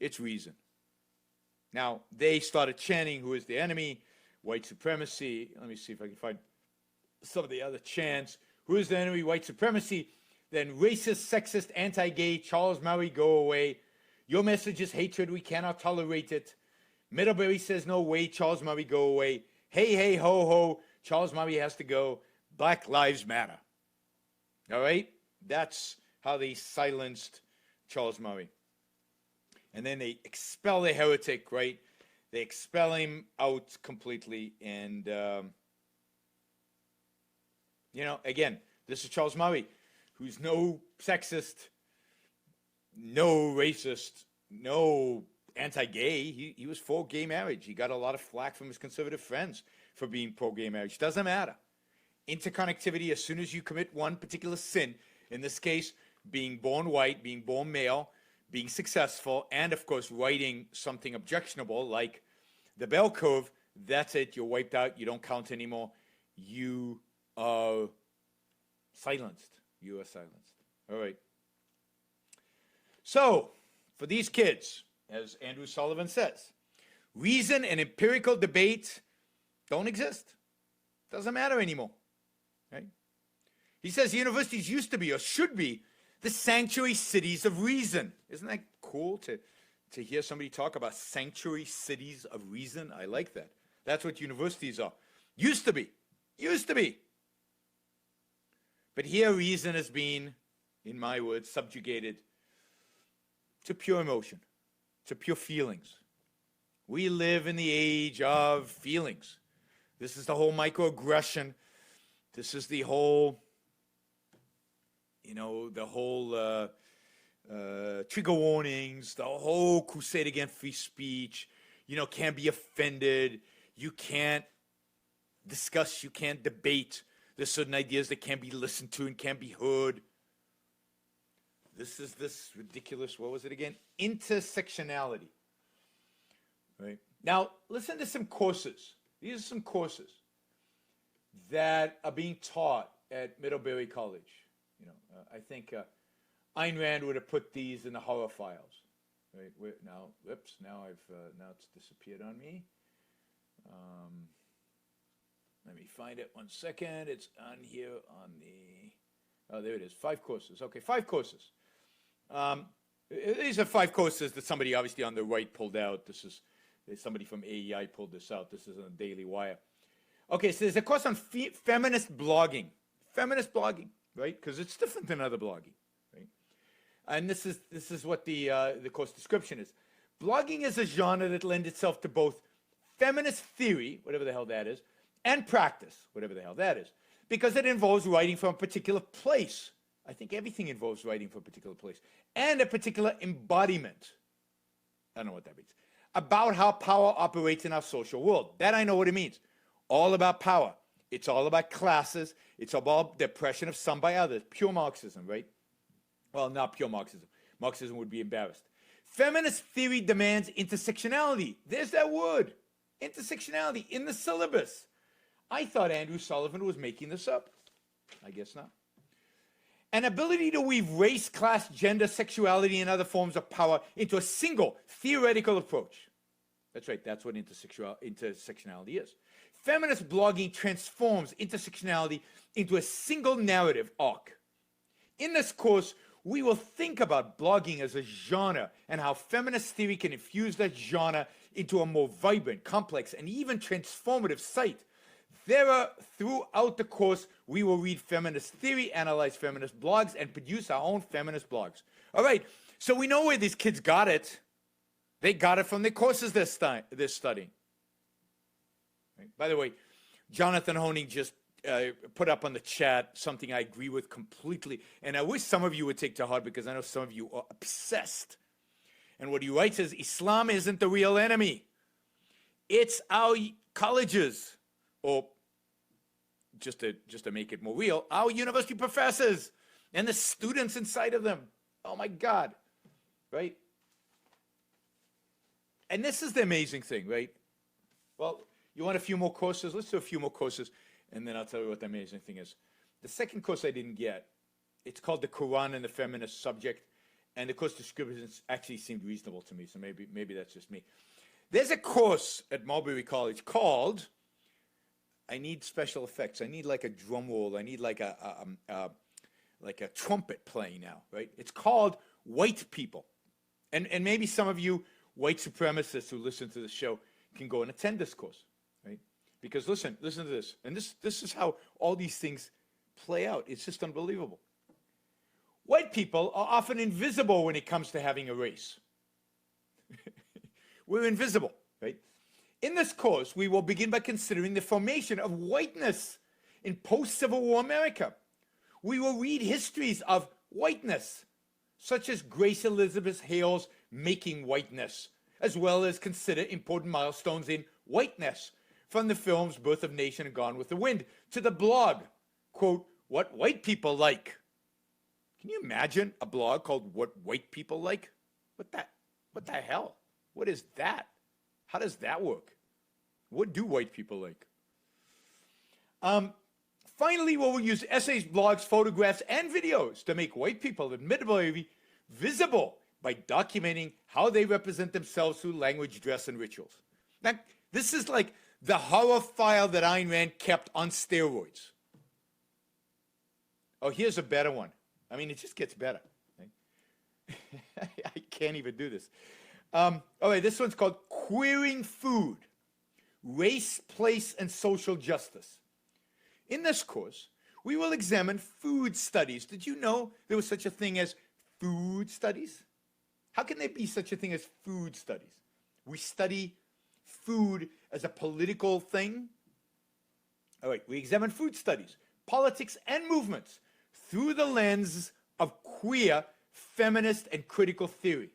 It's reason. Now, they started chanting, who is the enemy? White supremacy. Let me see if I can find some of the other chants. Who is the enemy? White supremacy. Then racist, sexist, anti-gay, Charles Murray, go away. Your message is hatred. We cannot tolerate it. Middlebury says no way. Charles Murray, go away. Hey, hey, ho, ho. Charles Murray has to go. Black Lives Matter. All right? That's how they silenced Charles Murray. And then they expel the heretic, right? They expel him out completely. And, again, this is Charles Murray, who's no sexist, no racist, no anti-gay. He was for gay marriage. He got a lot of flack from his conservative friends for being pro-gay marriage. Doesn't matter. Interconnectivity, as soon as you commit one particular sin, in this case, being born white, being born male, being successful, and of course writing something objectionable like the bell curve, that's it. You're wiped out. You don't count anymore. You are silenced. You are silenced. All right. So, for these kids, as Andrew Sullivan says, reason and empirical debate don't exist. Doesn't matter anymore. Right? He says universities used to be or should be the sanctuary cities of reason. Isn't that cool to hear somebody talk about sanctuary cities of reason? I like that. That's what universities are. Used to be. But here reason has been, in my words, subjugated to pure emotion, to pure feelings. We live in the age of feelings. This is the whole microaggression. This is the whole, trigger warnings, the whole crusade against free speech. Can't be offended. You can't discuss, you can't debate. There's certain ideas that can't be listened to and can't be heard. This is this ridiculous, what was it again? Intersectionality. Right? Now, listen to some courses. These are some courses that are being taught at Middlebury College. I think Ayn Rand would have put these in the horror files. Right? Now it's disappeared on me. Let me find it 1 second. It's on here on the, oh, there it is. 5 courses. Okay, 5 courses. These are 5 courses that somebody obviously on the right pulled out. Somebody from AEI pulled this out. This is on Daily Wire. Okay, so there's a course on feminist blogging. Feminist blogging, right? Because it's different than other blogging, right? And this is what the course description is. Blogging is a genre that lends itself to both feminist theory, whatever the hell that is, and practice, whatever the hell that is, because it involves writing from a particular place, I think everything involves writing for a particular place and a particular embodiment. I don't know what that means. About how power operates in our social world. That I know what it means. All about power. It's all about classes. It's about the oppression of some by others. Pure Marxism, right? Well, not pure Marxism. Marxism would be embarrassed. Feminist theory demands intersectionality. There's that word. Intersectionality in the syllabus. I thought Andrew Sullivan was making this up. I guess not. An ability to weave race, class, gender, sexuality, and other forms of power into a single theoretical approach. That's right, that's what intersectionality is. Feminist blogging transforms intersectionality into a single narrative arc. In this course, we will think about blogging as a genre and how feminist theory can infuse that genre into a more vibrant, complex, and even transformative site. Throughout the course, we will read feminist theory, analyze feminist blogs, and produce our own feminist blogs. All right, so we know where these kids got it. They got it from the courses they're studying. Right? By the way, Jonathan Honing just put up on the chat something I agree with completely, and I wish some of you would take to heart because I know some of you are obsessed. And what he writes is, Islam isn't the real enemy. It's our colleges, or just to make it more real, our university professors and the students inside of them. Oh my God, right? And this is the amazing thing, right? Well, you want a few more courses? Let's do a few more courses, and then I'll tell you what the amazing thing is. The second course I didn't get, it's called The Quran and the Feminist Subject, and the course descriptions actually seemed reasonable to me, so maybe that's just me. There's a course at Middlebury College called, I need special effects. I need like a drum roll. I need like a trumpet playing now, right? It's called White People. And maybe some of you white supremacists who listen to the show can go and attend this course, right? Because listen to this. And this is how all these things play out. It's just unbelievable. White people are often invisible when it comes to having a race. We're invisible, right? In this course, we will begin by considering the formation of whiteness in post-Civil War America. We will read histories of whiteness, such as Grace Elizabeth Hale's Making Whiteness, as well as consider important milestones in whiteness, from the films Birth of Nation and Gone with the Wind to the blog, quote, What White People Like. Can you imagine a blog called What White People Like? What the hell? What is that? How does that work? What do white people like? Finally, we will use essays, blogs, photographs, and videos to make white people in Middlebury visible by documenting how they represent themselves through language, dress, and rituals. Now, this is like the horror file that Ayn Rand kept on steroids. Oh, here's a better one. I mean, it just gets better. Right? I can't even do this. All right, this one's called Queering Food, Race, Place, and Social Justice. In this course, we will examine food studies. Did you know there was such a thing as food studies? How can there be such a thing as food studies? We study food as a political thing. All right, we examine food studies, politics, and movements through the lens of queer, feminist, and critical theory.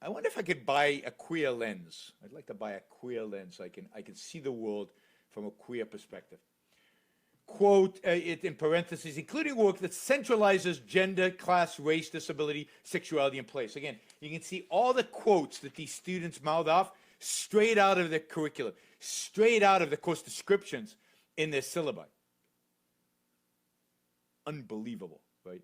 I wonder if I could buy a queer lens. I'd like to buy a queer lens so I can see the world from a queer perspective. Quote it in parentheses, including work that centralizes gender, class, race, disability, sexuality, and place. Again, you can see all the quotes that these students mouth off straight out of the curriculum, straight out of the course descriptions in their syllabi. Unbelievable, right?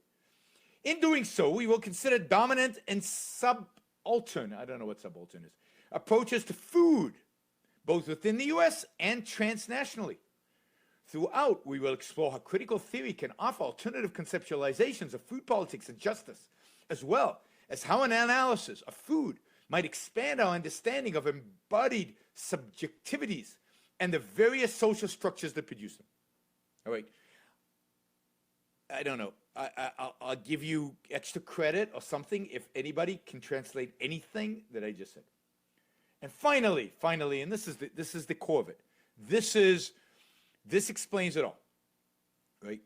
In doing so, we will consider dominant and subaltern, I don't know what subaltern is, approaches to food, both within the U.S. and transnationally. Throughout, we will explore how critical theory can offer alternative conceptualizations of food politics and justice, as well as how an analysis of food might expand our understanding of embodied subjectivities and the various social structures that produce them. All right. I don't know. I'll give you extra credit or something if anybody can translate anything that I just said. And finally, and this is the core of it. This explains it all, right?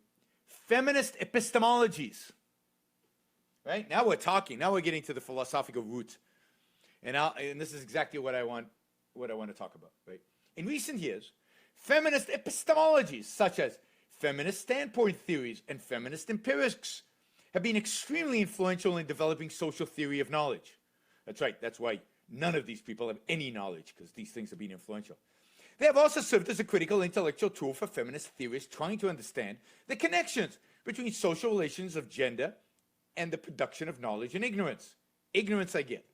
feminist epistemologies. Right? Now we're talking. Now we're getting to the philosophical root. And this is exactly what I want to talk about, right? In recent years, feminist epistemologies such as feminist standpoint theories and feminist empirics have been extremely influential in developing social theory of knowledge. That's right. That's why none of these people have any knowledge, because these things have been influential. They have also served as a critical intellectual tool for feminist theorists trying to understand the connections between social relations of gender and the production of knowledge and ignorance. Ignorance, I get.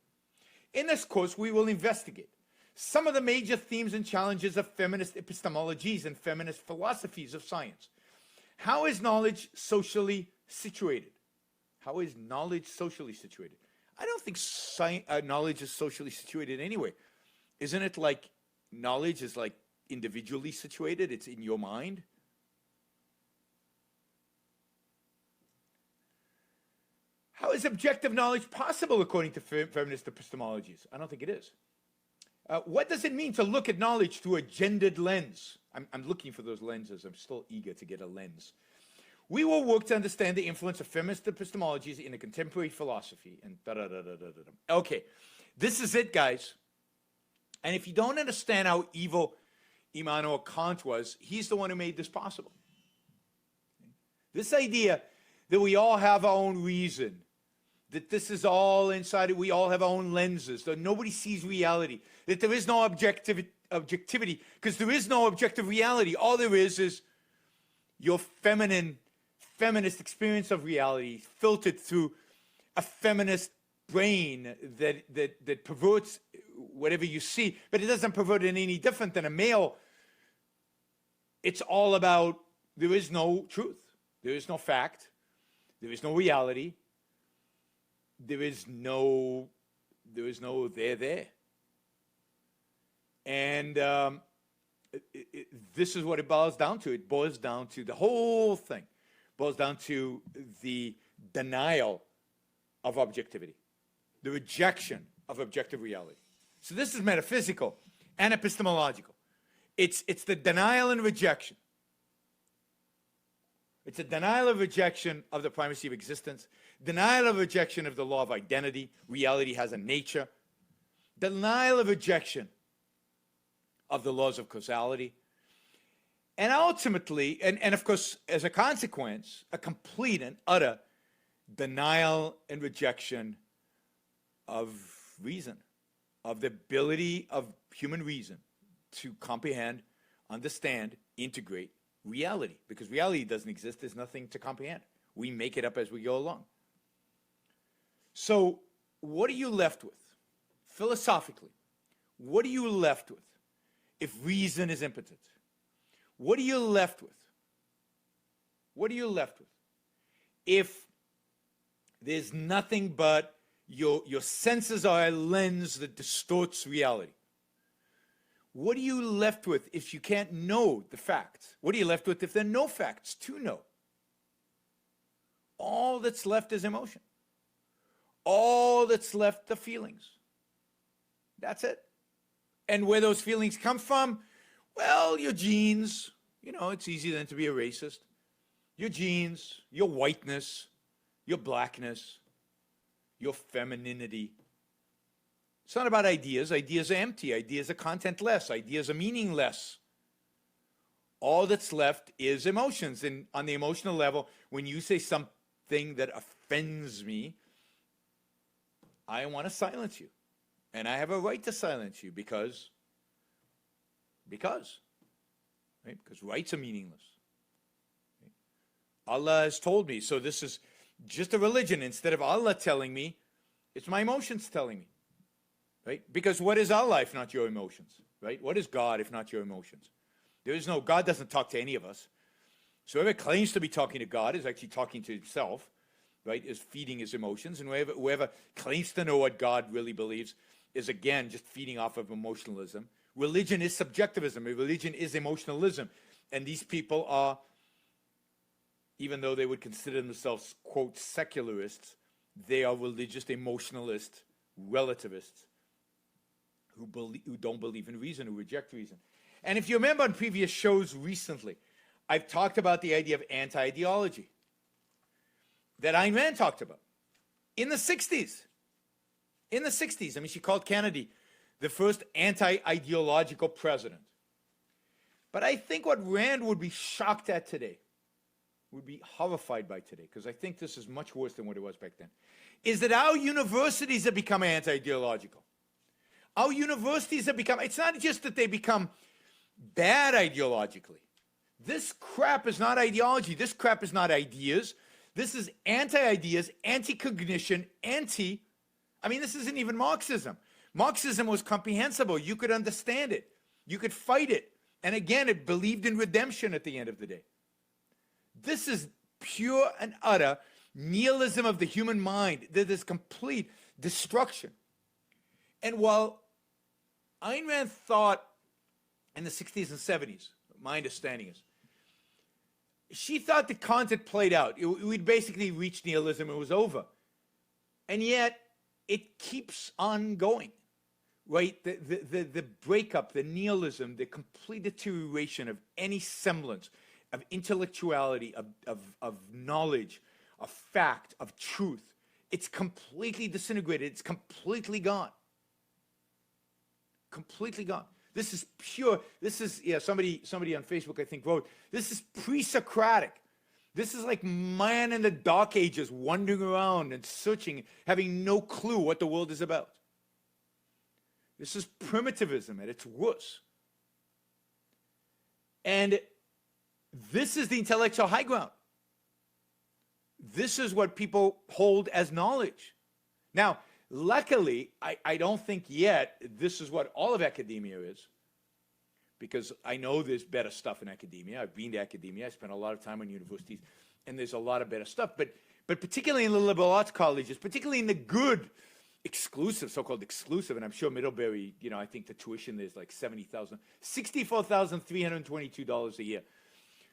In this course, we will investigate some of the major themes and challenges of feminist epistemologies and feminist philosophies of science. How is knowledge socially situated? How is knowledge socially situated? I don't think knowledge is socially situated anyway. Isn't it like knowledge is like individually situated? It's in your mind. How is objective knowledge possible according to feminist epistemologies? I don't think it is. What does it mean to look at knowledge through a gendered lens? I'm looking for those lenses. I'm still eager to get a lens. We will work to understand the influence of feminist epistemologies in a contemporary philosophy. And Okay, this is it, guys. And if you don't understand how evil Immanuel Kant was, he's the one who made this possible. This idea that we all have our own reason, that this is all inside it, we all have our own lenses, that nobody sees reality, that there is no objectivity, because there is no objective reality. All there is your feminist experience of reality filtered through a feminist brain that perverts whatever you see, but it doesn't pervert it any different than a male. It's all about, there is no truth, there is no fact, there is no reality, there is no there. And this is what it boils down to. It boils down to the whole thing. Boils down to the denial of objectivity, the rejection of objective reality. So this is metaphysical and epistemological. It's the denial and rejection. It's a denial of rejection of the primacy of existence, denial of rejection of the law of identity, reality has a nature, denial of rejection of the laws of causality, and ultimately, and of course, as a consequence, a complete and utter denial and rejection of reason, of the ability of human reason to comprehend, understand, integrate reality. Because reality doesn't exist, there's nothing to comprehend. We make it up as we go along. So, what are you left with? Philosophically, what are you left with if reason is impotent? What are you left with? What are you left with if there's nothing but your senses are a lens that distorts reality? What are you left with if you can't know the facts? What are you left with if there are no facts to know? All that's left is emotion. All that's left are feelings. That's it. And where those feelings come from, well, your genes. You know, it's easy then to be a racist. Your genes, your whiteness, your blackness, your femininity. It's not about ideas. Ideas are empty. Ideas are contentless. Ideas are meaningless. All that's left is emotions. And on the emotional level, when you say something that offends me, I want to silence you. And I have a right to silence you because right? Because rights are meaningless. Right? Allah has told me, so this is just a religion. Instead of Allah telling me, it's my emotions telling me. Right? Because what is Allah if not your emotions? Right? What is God if not your emotions? There is no, God doesn't talk to any of us. So whoever claims to be talking to God is actually talking to himself, right? Is feeding his emotions. And whoever claims to know what God really believes is, again, just feeding off of emotionalism. Religion is subjectivism. Religion is emotionalism. And these people are, even though they would consider themselves, quote, secularists, they are religious emotionalists, relativists, who don't believe in reason, who reject reason. And if you remember on previous shows recently, I've talked about the idea of anti-ideology. that Ayn Rand talked about in the 60s. In the 60s. I mean, she called Kennedy the first anti-ideological president. But I think what Rand would be shocked at today, would be horrified by today, because I think this is much worse than what it was back then, is that our universities have become anti-ideological. Our universities have become, it's not just that they become bad ideologically. This crap is not ideology. This crap is not ideas. This is anti-ideas, anti-cognition, I mean, this isn't even Marxism. Marxism was comprehensible. You could understand it. You could fight it. And again, it believed in redemption at the end of the day. This is pure and utter nihilism of the human mind. There is complete destruction. And while Ayn Rand thought in the 60s and 70s, my understanding is, she thought the content played out. We'd basically reached nihilism, it was over. And yet, it keeps on going, right? The breakup, the nihilism, the complete deterioration of any semblance of intellectuality, of knowledge, of fact, of truth. It's completely disintegrated. It's completely gone. Completely gone. This is pure, this is, yeah, somebody on Facebook, I think, wrote, this is pre-Socratic. This is like man in the dark ages wandering around and searching, having no clue what the world is about. This is primitivism at its worst. And this is the intellectual high ground. This is what people hold as knowledge. Now, luckily, I don't think yet this is what all of academia is, because I know there's better stuff in academia. I've been to academia. I spent a lot of time in universities, and there's a lot of better stuff. But particularly in the liberal arts colleges, particularly in the good, exclusive, so-called exclusive, and I'm sure Middlebury, you know, I think the tuition is like $64,322 a year,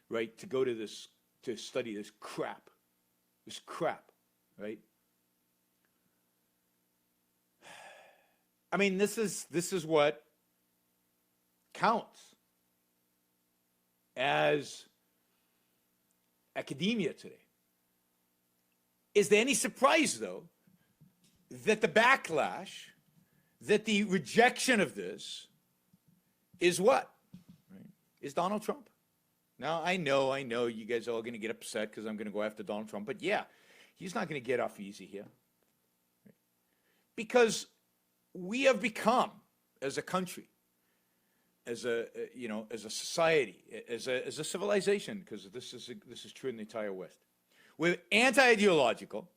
right, to go to this, to study this crap, right? I mean, this is what counts as academia today. Is there any surprise, though, that the backlash, that the rejection of this is what? Right? Is Donald Trump. Now, I know you guys are all going to get upset because I'm going to go after Donald Trump, but yeah, he's not going to get off easy here. Right? Because we have become, as a country, as a society, as a civilization, because this is true in the entire West. We're anti-ideological,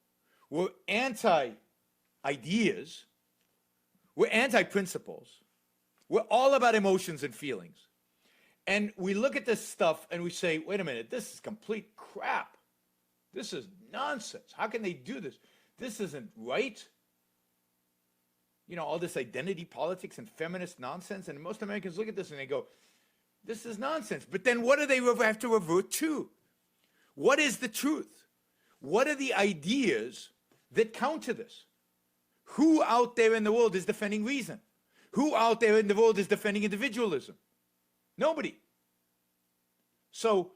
we're anti-ideas, we're anti-principles, we're all about emotions and feelings. And we look at this stuff and we say, wait a minute, this is complete crap. This is nonsense. How can they do this? This isn't right. You know, all this identity politics and feminist nonsense. And most Americans look at this and they go, this is nonsense. But then what do they have to revert to? What is the truth? What are the ideas that counter this? Who out there in the world is defending reason? Who out there in the world is defending individualism? Nobody. So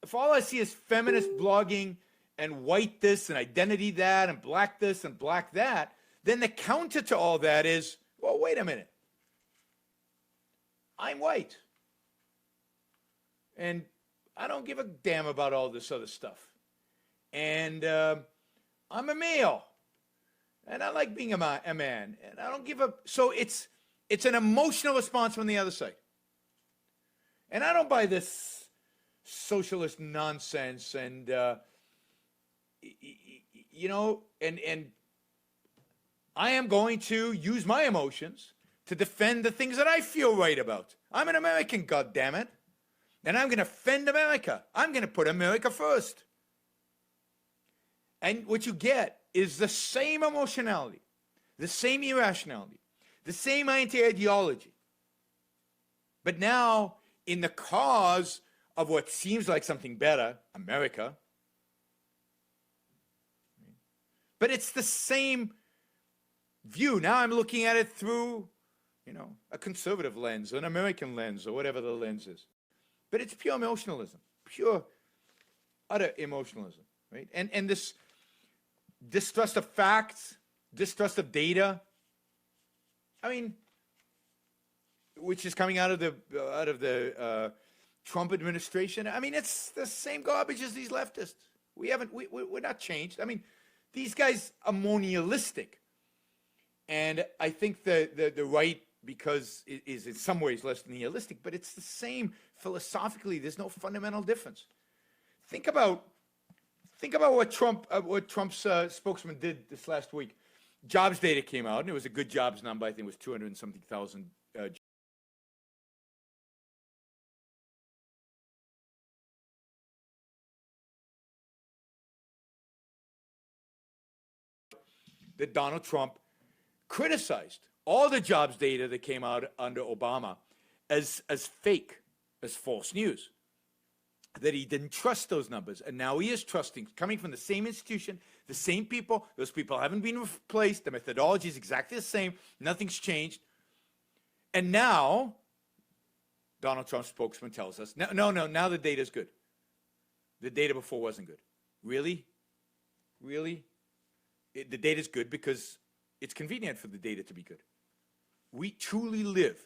if all I see is feminist blogging and white this and identity that and black this and black that, then the counter to all that is, well, wait a minute. I'm white. And I don't give a damn about all this other stuff. And I'm a male. And I like being a man. And I don't give a... So it's an emotional response from the other side. And I don't buy this socialist nonsense and, you know, and I am going to use my emotions to defend the things that I feel right about. I'm an American, goddammit. And I'm going to defend America. I'm going to put America first. And what you get is the same emotionality, the same irrationality, the same anti-ideology. But now, in the cause of what seems like something better, America. But it's the same view. Now I'm looking at it through, you know, a conservative lens, an American lens, or whatever the lens is. But it's pure emotionalism, pure, utter emotionalism. right? And this distrust of facts, distrust of data, I mean, which is coming out of the Trump administration. I mean, it's the same garbage as these leftists. We're not changed. I mean, these guys are more nihilistic. And I think the right, because it is in some ways less nihilistic, but it's the same philosophically. There's no fundamental difference. Think about what Trump's spokesman did this last week. Jobs data came out, and it was a good jobs number. I think it was 200 and something thousand. That Donald Trump criticized all the jobs data that came out under Obama as fake, as false news, that he didn't trust those numbers. And now he is trusting, coming from the same institution, the same people. Those people haven't been replaced. The methodology is exactly the same. Nothing's changed. And now, Donald Trump's spokesman tells us, no, now the data's good. The data before wasn't good. Really? Really? The data's good because it's convenient for the data to be good. We truly live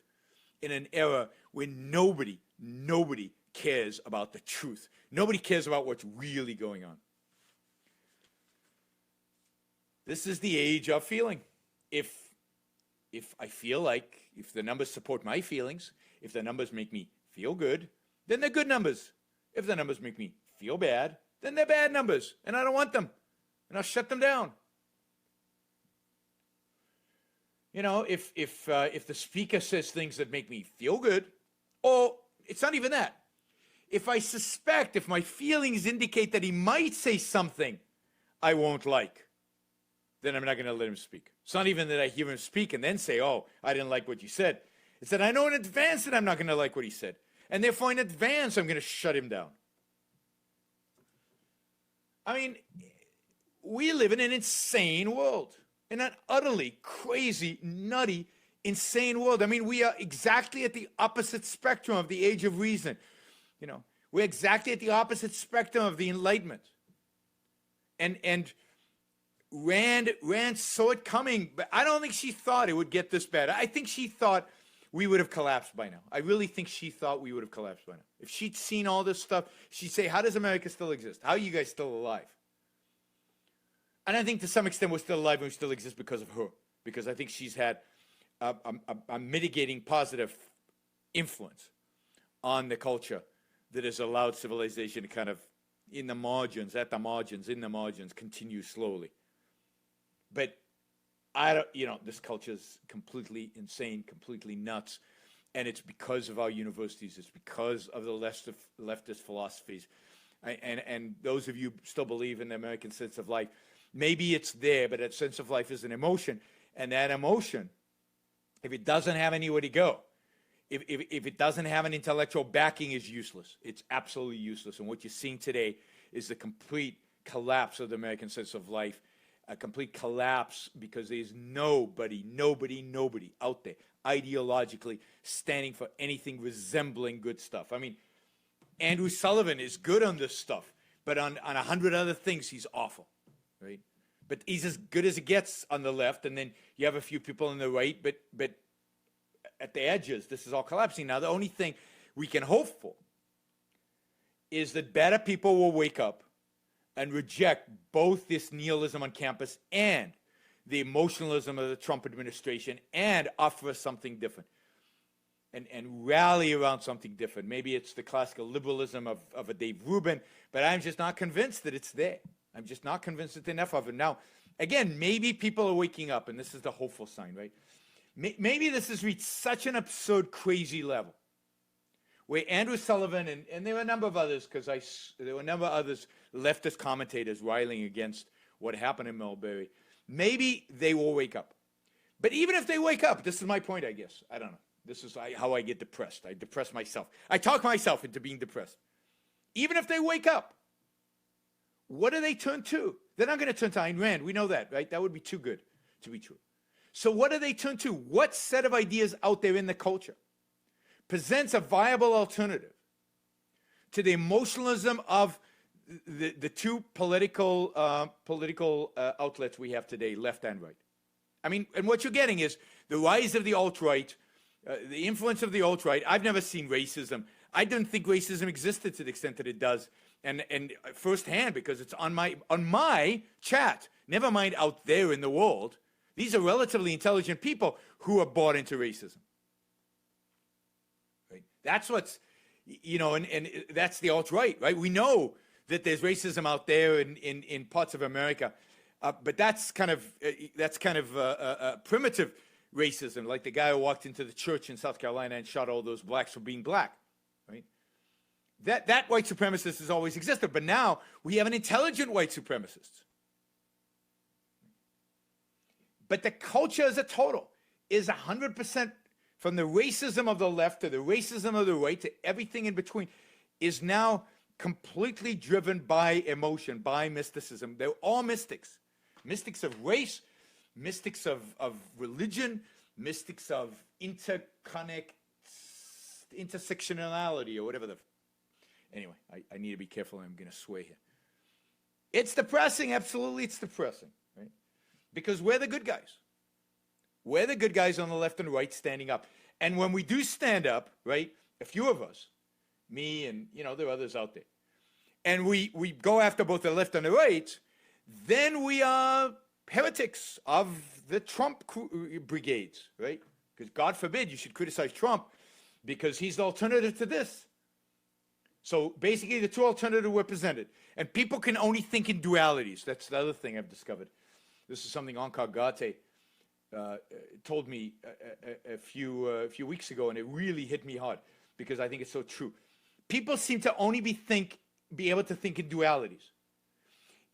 in an era where nobody cares about the truth. Nobody cares about what's really going on. This is the age of feeling. If I feel like, if the numbers support my feelings, if the numbers make me feel good, then they're good numbers. If the numbers make me feel bad, then they're bad numbers, and I don't want them, and I'll shut them down. You know, if the speaker says things that make me feel good, or it's not even that. If I suspect, if my feelings indicate that he might say something I won't like, then I'm not going to let him speak. It's not even that I hear him speak and then say, oh, I didn't like what you said. It's that I know in advance that I'm not going to like what he said. And therefore, in advance, I'm going to shut him down. I mean, we live in an insane world. In an utterly crazy, nutty, insane world. I mean, we are exactly at the opposite spectrum of the age of reason. You know, we're exactly at the opposite spectrum of the Enlightenment. And Rand saw it coming, but I don't think she thought it would get this bad. I think she thought we would have collapsed by now. I really think she thought we would have collapsed by now. If she'd seen all this stuff, she'd say, how does America still exist? How are you guys still alive? And I think to some extent we're still alive and we still exist because of her. Because I think she's had a mitigating positive influence on the culture that has allowed civilization to kind of, in the margins, continue slowly. But this culture is completely insane, completely nuts. And it's because of our universities. It's because of the leftist philosophies. And those of you who still believe in the American sense of life, maybe it's there, but that sense of life is an emotion. And that emotion, if it doesn't have anywhere to go, if it doesn't have an intellectual backing, is useless. It's absolutely useless. And what you're seeing today is the complete collapse of the American sense of life, a complete collapse because there's nobody out there ideologically standing for anything resembling good stuff. I mean, Andrew Sullivan is good on this stuff, but on 100 other things, he's awful. Right, but he's as good as it gets on the left, and then you have a few people on the right, but at the edges, this is all collapsing. Now, the only thing we can hope for is that better people will wake up and reject both this nihilism on campus and the emotionalism of the Trump administration and offer us something different and rally around something different. Maybe it's the classical liberalism of a Dave Rubin, but I'm just not convinced that it's there. I'm just not convinced it's enough of it. Now, again, maybe people are waking up, and this is the hopeful sign, right? Maybe this has reached such an absurd, crazy level where Andrew Sullivan, and there were a number of others, there were a number of others leftist commentators riling against what happened in Middlebury. Maybe they will wake up. But even if they wake up, this is my point, I guess. I don't know. This is how I get depressed. I depress myself. I talk myself into being depressed. Even if they wake up, what do they turn to? They're not going to turn to Ayn Rand. We know that, right? That would be too good to be true. So what do they turn to? What set of ideas out there in the culture presents a viable alternative to the emotionalism of the two political outlets we have today, left and right. I mean, and what you're getting is the rise of the alt-right, the influence of the alt-right. I've never seen racism. I don't think racism existed to the extent that it does, and firsthand, because it's on my chat. Never mind out there in the world. These are relatively intelligent people who are bought into racism. Right? That's what's, and that's the alt-right, right? We know that there's racism out there in parts of America, but that's kind of primitive racism, like the guy who walked into the church in South Carolina and shot all those blacks for being black, right? That white supremacist has always existed, but now we have an intelligent white supremacist. But the culture as a total is 100%, from the racism of the left to the racism of the right to everything in between, is now completely driven by emotion, by mysticism. They're all mystics. Mystics of race, mystics of religion, mystics of intersectionality, or whatever Anyway, I need to be careful. I'm going to swear here. It's depressing. Absolutely, it's depressing, right? Because we're the good guys. We're the good guys on the left and right standing up. And when we do stand up, right, a few of us, me and, there are others out there, and we go after both the left and the right, then we are heretics of the Trump brigades, right? Because God forbid you should criticize Trump because he's the alternative to this. So basically the two alternatives were presented. And people can only think in dualities. That's the other thing I've discovered. This is something Onkar Ghate told me a few weeks ago, and it really hit me hard because I think it's so true. People seem to only be able to think in dualities.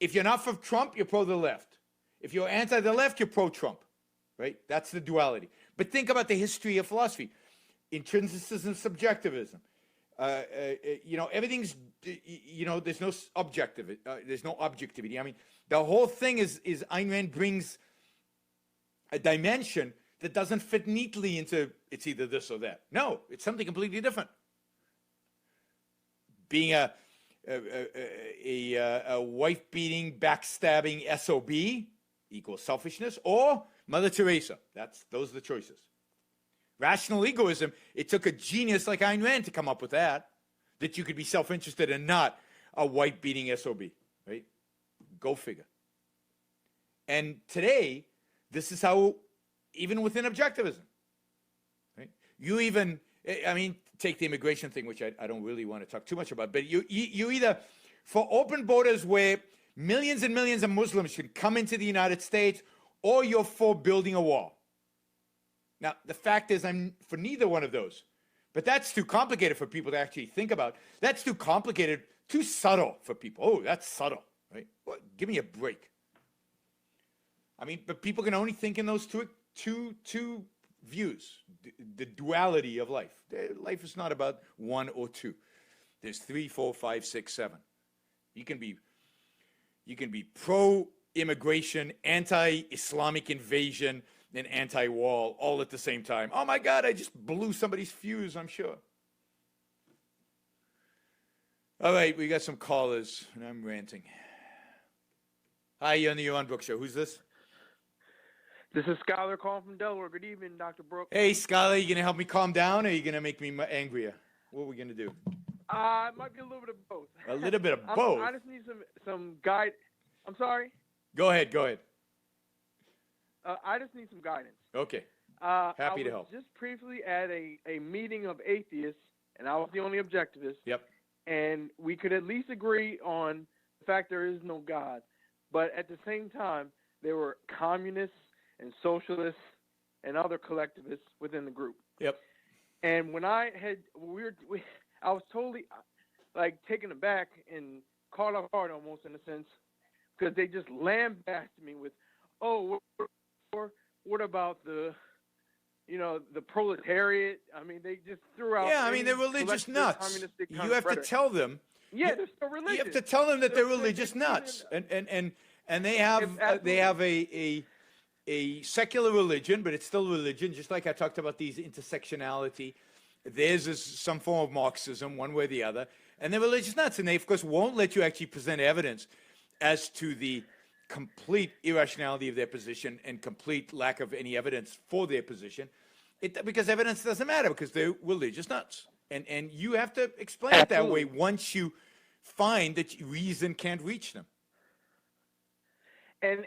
If you're not for Trump, you're pro the left. If you're anti the left, you're pro Trump, right? That's the duality. But think about the history of philosophy. Intrinsicism, subjectivism. Everything's, there's no there's no objectivity. I mean, the whole thing is Ayn Rand brings a dimension that doesn't fit neatly into it's either this or that. No, it's something completely different. Being a wife-beating, backstabbing SOB equals selfishness, or Mother Teresa. Those are the choices. Rational egoism, it took a genius like Ayn Rand to come up with that you could be self-interested and not a wife-beating SOB, right? Go figure. And today, this is how, even within objectivism, right? You even, take the immigration thing, which I don't really want to talk too much about, but you either, for open borders where millions and millions of Muslims can come into the United States, or you're for building a wall. Now, the fact is I'm for neither one of those, but that's too complicated for people to actually think about. That's too complicated, too subtle for people. Oh, that's subtle, right? Well, give me a break. But people can only think in those two views, the duality of life. Life is not about one or two. There's 3, 4, 5, 6, 7. You can be pro-immigration, anti-Islamic invasion, and anti-wall all at the same time. Oh my God, I just blew somebody's fuse, I'm sure. All right, we got some callers, and I'm ranting. Hi, you're on the Yaron Brook Show. Who's this? This is Skylar calling from Delaware. Good evening, Dr. Brook. Hey, Skylar, you going to help me calm down, or are you going to make me angrier? What are we going to do? It might be a little bit of both. A little bit of both? I just need some guide. I'm sorry? Go ahead. I just need some guidance. Okay. Happy to help. Just briefly at a meeting of atheists, and I was the only objectivist. Yep. And we could at least agree on the fact there is no God. But at the same time, there were communists and socialists and other collectivists within the group. Yep. And when I was totally taken aback and caught off guard almost in a sense, because they just lambasted me with, oh, what about the proletariat? They just threw out. Yeah, they're religious nuts. You have to tell them. Yeah, they're still religious. You have to tell them that they're religious nuts, and they have a secular religion, but it's still religion. Just like I talked about these intersectionality, theirs is some form of Marxism, one way or the other. and they're religious nuts, and they of course won't let you actually present evidence as to the complete irrationality of their position and complete lack of any evidence for their position, because evidence doesn't matter because they're religious nuts, and you have to explain it that way once you find that reason can't reach them. And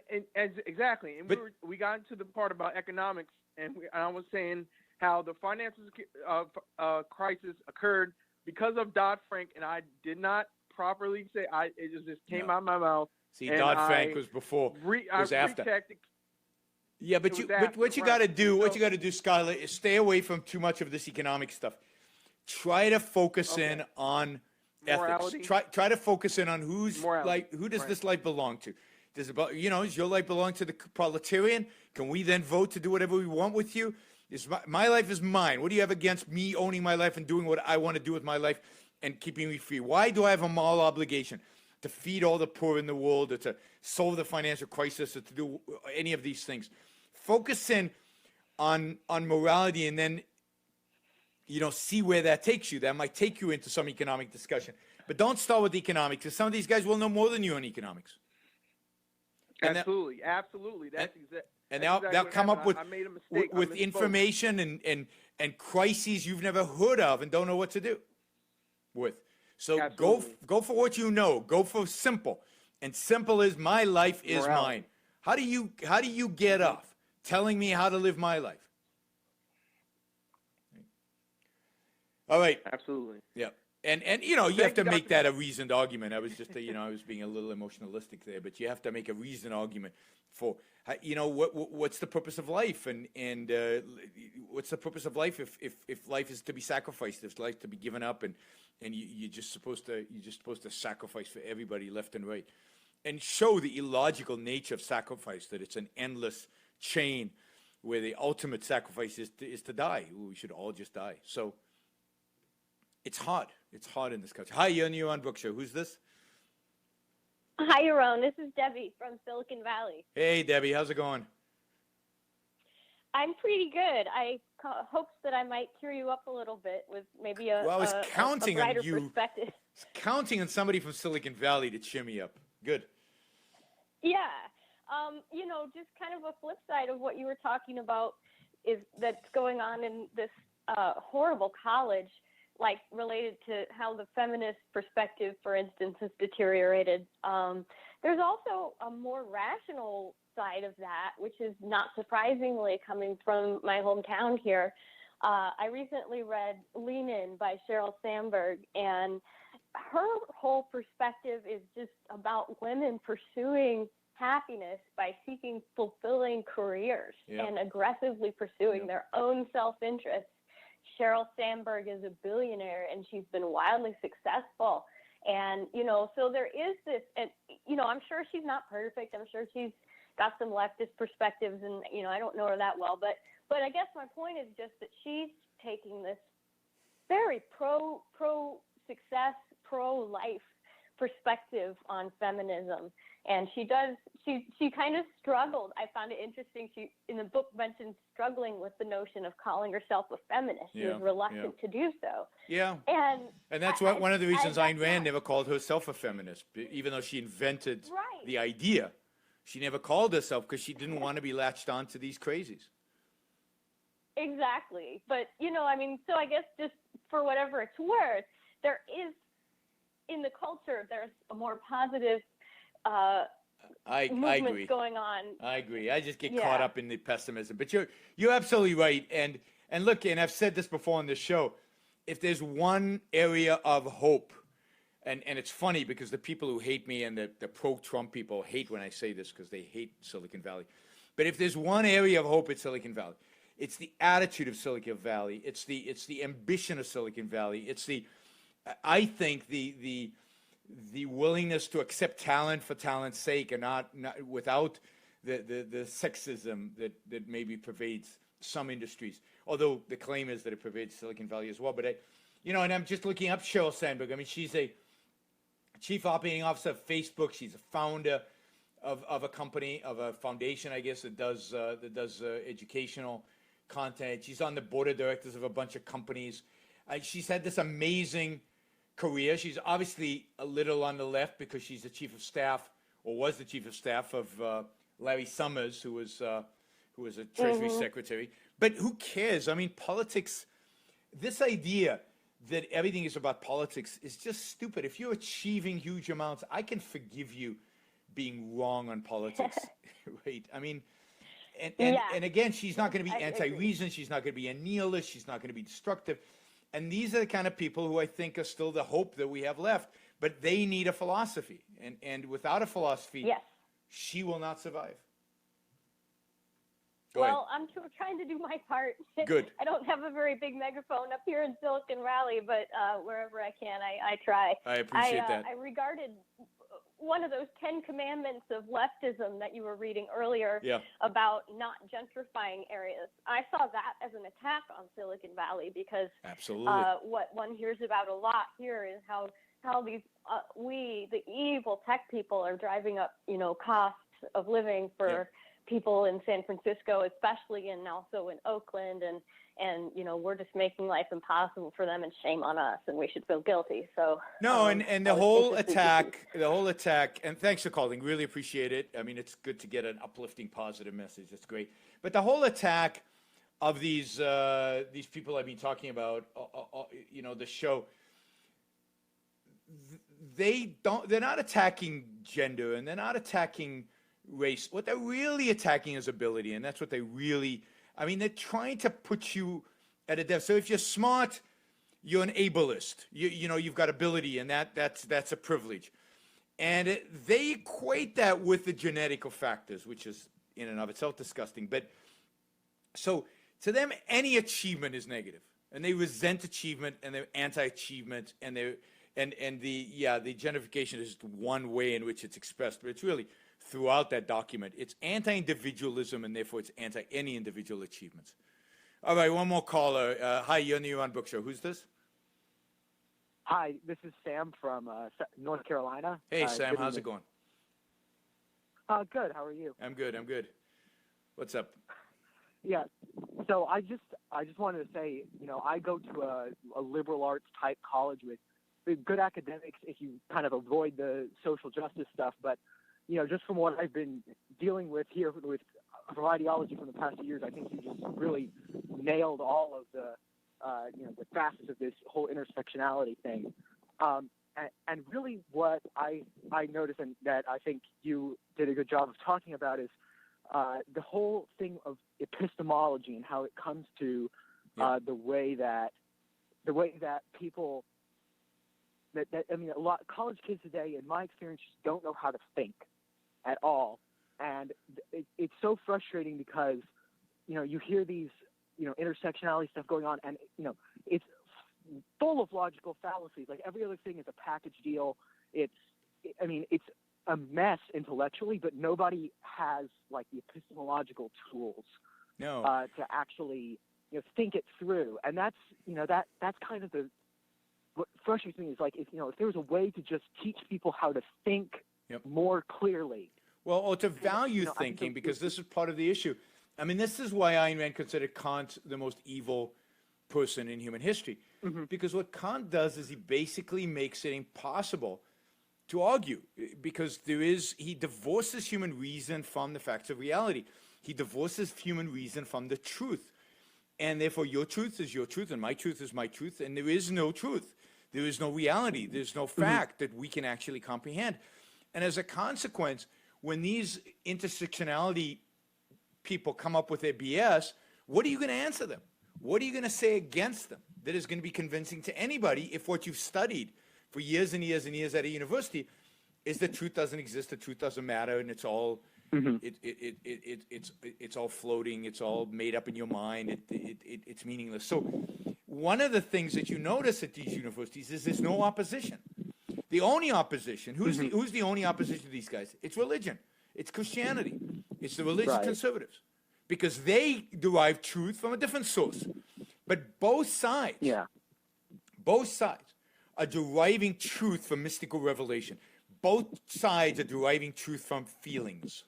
exactly, and we got into the part about economics, and I was saying how the financial crisis occurred because of Dodd-Frank, and I did not properly say it just came out of my mouth. See, Dodd-Frank was before, was after. Yeah, but what you got to do, Skylar, is stay away from too much of this economic stuff. Try to focus in on morality. Ethics. Try to focus in on who does this life belong to? Does your life belong to the proletarian? Can we then vote to do whatever we want with you? My life is mine. What do you have against me owning my life and doing what I want to do with my life and keeping me free? Why do I have a moral obligation to feed all the poor in the world, or to solve the financial crisis, or to do any of these things? Focus in on morality, and then see where that takes you. That might take you into some economic discussion. But don't start with economics, because some of these guys will know more than you on economics. Absolutely. That's exactly. And they'll come up with information and crises you've never heard of and don't know what to do with. So go for what you know. Go for simple. And simple is my life is mine. How do you get off telling me how to live my life? All right. Absolutely. Yeah. And you have to make that a reasoned argument. I was just I was being a little emotionalistic there, but you have to make a reasoned argument for what's the purpose of life, and what's the purpose of life if life is to be sacrificed, if life to be given up, and you're just supposed to sacrifice for everybody left and right, and show the illogical nature of sacrifice, that it's an endless chain where the ultimate sacrifice is to die. We should all just die. So it's hard. It's hard in this country. Hi, you're on the Yaron Brook Show. Who's this? Hi, Yaron. This is Debbie from Silicon Valley. Hey, Debbie. How's it going? I'm pretty good. I hoped that I might cheer you up a little bit with maybe a brighter perspective. I was counting on somebody from Silicon Valley to cheer me up. Good. Yeah. Just kind of a flip side of what you were talking about is that's going on in this horrible college, like related to how the feminist perspective, for instance, has deteriorated. There's also a more rational side of that, which is not surprisingly coming from my hometown here. I recently read Lean In by Sheryl Sandberg, and her whole perspective is just about women pursuing happiness by seeking fulfilling careers and aggressively pursuing their own self-interest. Sheryl Sandberg is a billionaire, and she's been wildly successful. And, so there is this, and, I'm sure she's not perfect. I'm sure she's got some leftist perspectives, and, I don't know her that well. But I guess my point is just that she's taking this very pro-success, pro-life perspective on feminism. And she kind of struggled. I found it interesting. She, in the book, mentioned struggling with the notion of calling herself a feminist. She was reluctant to do so. Yeah. And that's one of the reasons Ayn Rand never called herself a feminist, even though she invented the idea. She never called herself because she didn't want to be latched on to these crazies. Exactly. But, so I guess just for whatever it's worth, there is, in the culture, there's a more positive I movements agree. going on. I agree. I just get caught up in the pessimism. But you're absolutely right. And look, and I've said this before on this show, if there's one area of hope, and it's funny because the people who hate me and the pro-Trump people hate when I say this because they hate Silicon Valley. But if there's one area of hope at Silicon Valley, it's the attitude of Silicon Valley. It's the ambition of Silicon Valley. It's I think the willingness to accept talent for talent's sake, and not without the sexism that maybe pervades some industries. Although the claim is that it pervades Silicon Valley as well. But and I'm just looking up Sheryl Sandberg. I mean, she's a chief operating officer of Facebook. She's a founder of a company, of a foundation, I guess, that does educational content. She's on the board of directors of a bunch of companies. She's had this amazing career. She's obviously a little on the left because she's the chief of staff, or was the chief of staff of Larry Summers, who was a Treasury Secretary. But who cares? I mean, politics, this idea that everything is about politics is just stupid. If you're achieving huge amounts, I can forgive you being wrong on politics, right? I mean, and again, she's not going to be anti-reason. She's not going to be a nihilist. She's not going to be destructive. And these are the kind of people who I think are still the hope that we have left. But they need a philosophy. And without a philosophy, she will not survive. Well, I'm trying to do my part. Good. I don't have a very big megaphone up here in Silicon Valley, but wherever I can, I try. I appreciate that. I regarded one of those 10 commandments of leftism that you were reading earlier about not gentrifying areas. I saw that as an attack on Silicon Valley because what one hears about a lot here is how these the evil tech people are driving up, costs of living for people in San Francisco, especially, and also in Oakland, and we're just making life impossible for them, and shame on us, and we should feel guilty. So and the whole attack, and thanks for calling, really appreciate it. I mean, it's good to get an uplifting, positive message. That's great. But the whole attack of these people I've been talking about, the show, they're not attacking gender, and they're not attacking race. What they're really attacking is ability, and that's what they really, they're trying to put you at a depth. So if you're smart, you're an ableist. You've got ability, and that's a privilege. And they equate that with the genetical factors, which is in and of itself disgusting. But so to them, any achievement is negative, and they resent achievement, and they're anti-achievement, and the gentrification is one way in which it's expressed, but it's really throughout that document. It's anti-individualism, and therefore it's anti any individual achievements. All right, one more caller. Hi, you're on the Yaron Brook Show. Who's this? Hi, this is Sam from North Carolina. Hey, Sam, how's it going? Good. How are you? I'm good. What's up? Yeah. So I just wanted to say, I go to a liberal arts type college with good academics if you kind of avoid the social justice stuff, but just from what I've been dealing with here with ideology from the past few years, I think you just really nailed all of the facets of this whole intersectionality thing. And really what I noticed, and that I think you did a good job of talking about, is the whole thing of epistemology and how it comes to the way that people a lot of college kids today, in my experience, just don't know how to think at all. And it's so frustrating because, you hear these, intersectionality stuff going on, and, it's full of logical fallacies. Like every other thing is a package deal. It's a mess intellectually, but nobody has like the epistemological tools to actually, think it through. And that's, that's kind of what frustrates me is like, if there was a way to just teach people how to think more clearly. Well, or to value thinking, because this is part of the issue. This is why Ayn Rand considered Kant the most evil person in human history. Because what Kant does is he basically makes it impossible to argue, because he divorces human reason from the facts of reality. He divorces human reason from the truth. And therefore your truth is your truth, and my truth is my truth, and there is no truth. There is no reality. There's no fact that we can actually comprehend. And as a consequence, when these intersectionality people come up with their BS, what are you going to answer them? What are you going to say against them that is going to be convincing to anybody if what you've studied for years and years and years at a university is that truth doesn't exist, the truth doesn't matter, and it's all it's all floating, it's all made up in your mind, it's meaningless. So one of the things that you notice at these universities is there's no opposition. The only opposition, who's the only opposition to these guys? It's religion. It's Christianity. It's the religious conservatives. Because they derive truth from a different source. But both sides are deriving truth from mystical revelation. Both sides are deriving truth from feelings.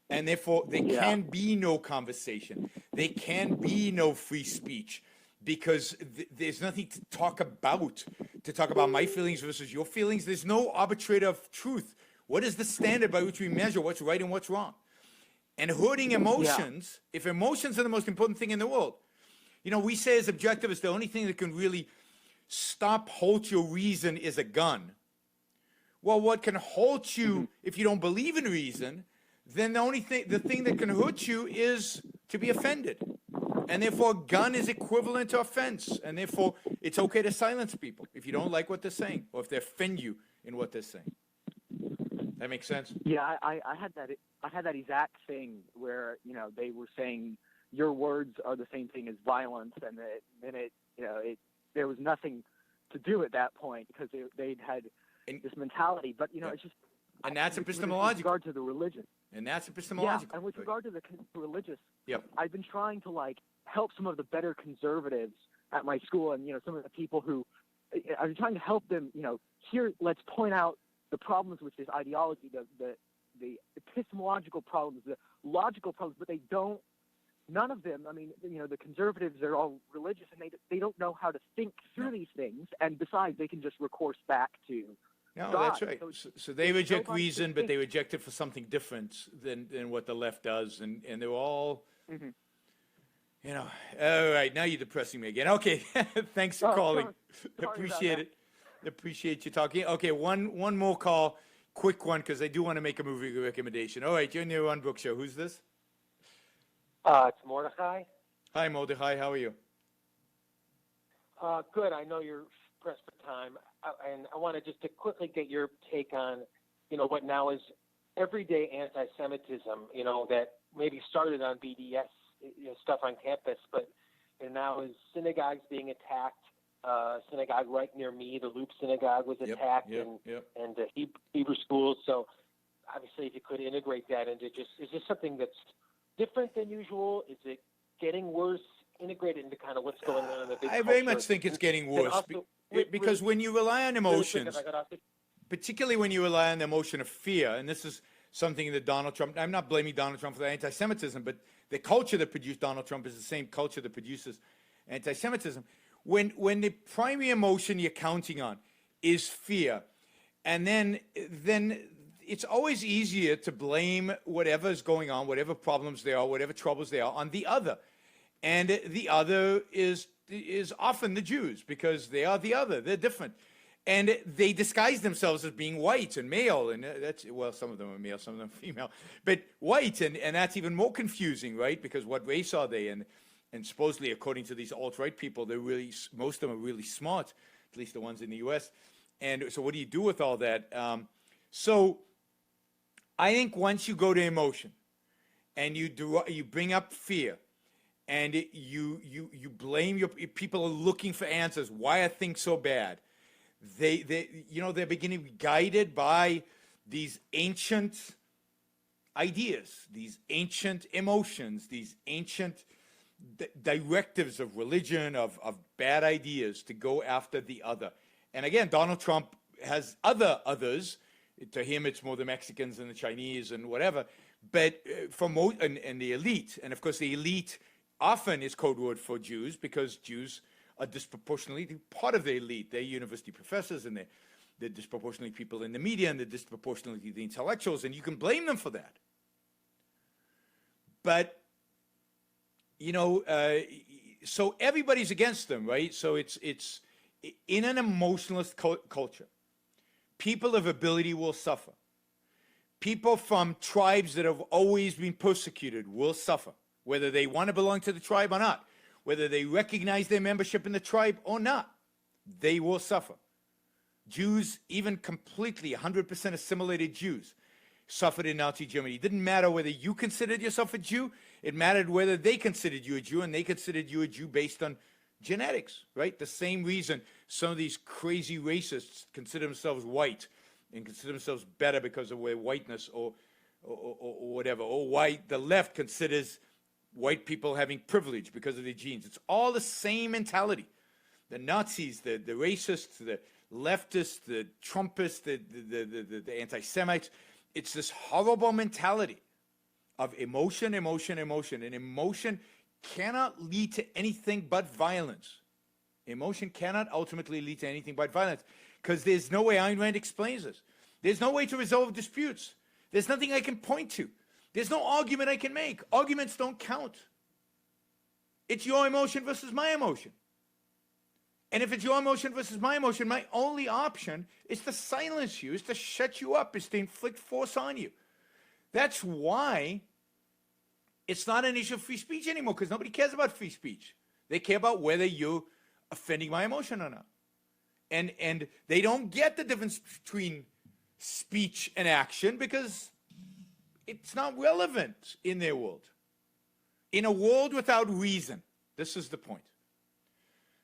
And therefore, there can be no conversation. There can be no free speech. because there's nothing to talk about my feelings versus your feelings. There's no arbitrator of truth. What is the standard by which we measure what's right and what's wrong? And hurting emotions, if emotions are the most important thing in the world, you know, we say as objectivists, the only thing that can really halt your reason is a gun. Well, what can halt you if you don't believe in reason, then the thing that can hurt you is to be offended. And therefore, a gun is equivalent to offense. And therefore, it's okay to silence people if you don't like what they're saying or if they offend you in what they're saying. That makes sense? Yeah, I had that exact thing where, you know, they were saying your words are the same thing as violence, and there was nothing to do at that point because they'd had this mentality. But, you know, it's just... And that's epistemological. With regard to the religion. And that's epistemological. Yeah, and with regard to the religious, yep. I've been trying to, like, help some of the better conservatives at my school and, you know, some of the people who... I've been trying to help them, you know, here, let's point out the problems with this ideology, the epistemological problems, the logical problems, but they don't, none of them, I mean, you know, the conservatives are all religious and they don't know how to think through these things. And besides, they can just recourse back to No, God. that's right. So they reject reason, but they reject it for something different than what the left does. And they're all, you know, all right, now you're depressing me again. Okay, thanks for calling. Sorry Appreciate it. Appreciate you talking. Okay, one more call, quick one, because I do want to make a movie recommendation. All right, you're in the Yaron Brook Show. Who's this? It's Mordecai. Hi, Mordecai. How are you? Good. I know you're pressed for time, and I wanted just to quickly get your take on, you know, what now is everyday anti-Semitism. You know, that maybe started on BDS stuff on campus, but now is synagogues being attacked. Synagogue right near me, the Loop Synagogue, was attacked, and the Hebrew schools. So obviously, if you could integrate that into is this something that's different than usual? Is it getting worse? Integrate it into kind of what's going on in the big I very much think it's getting worse because when you rely on emotions, particularly when you rely on the emotion of fear, and this is something that Donald Trump, I'm not blaming Donald Trump for the anti-Semitism, but the culture that produced Donald Trump is the same culture that produces anti-Semitism. When the primary emotion you're counting on is fear, and then it's always easier to blame whatever is going on, whatever problems there are, whatever troubles there are, on the other. And the other is often the Jews, because they are the other. They're different. And they disguise themselves as being white and male, and that's, well, some of them are male, some of them are female, but white, and that's even more confusing, right? Because what race are they? And supposedly, according to these alt-right people, most of them are really smart, at least the ones in the U.S. And so what do you do with all that? So I think once you go to emotion and you bring up fear and you blame people are looking for answers. Why are things so bad? They're beginning to be guided by these ancient ideas, these ancient emotions, these ancient directives of religion, of bad ideas to go after the other. And again, Donald Trump has others. To him, it's more the Mexicans and the Chinese and whatever. But and the elite, and of course the elite often is code word for Jews, because Jews are disproportionately part of the elite. They're university professors, and they're disproportionately people in the media, and they're disproportionately the intellectuals, and you can blame them for that. But so everybody's against them, right? So it's in an emotionalist culture. People of ability will suffer. People from tribes that have always been persecuted will suffer, whether they want to belong to the tribe or not, whether they recognize their membership in the tribe or not. They will suffer. Jews, even completely 100% assimilated Jews, suffered in Nazi Germany. It didn't matter whether you considered yourself a Jew. It mattered whether they considered you a Jew, and they considered you a Jew based on genetics, right? The same reason some of these crazy racists consider themselves white and consider themselves better because of their whiteness or whatever. Or why the left considers white people having privilege because of their genes. It's all the same mentality. The Nazis, the racists, the leftists, the Trumpists, the anti-Semites. It's this horrible mentality of emotion, emotion, emotion. And emotion cannot lead to anything but violence. Emotion cannot ultimately lead to anything but violence, because there's no way Ayn Rand explains this. There's no way to resolve disputes. There's nothing I can point to. There's no argument I can make. Arguments don't count. It's your emotion versus my emotion. And if it's your emotion versus my emotion, my only option is to silence you, is to shut you up, is to inflict force on you. That's why it's not an issue of free speech anymore, because nobody cares about free speech. They care about whether you're offending my emotion or not. And they don't get the difference between speech and action because it's not relevant in their world. In a world without reason, this is the point.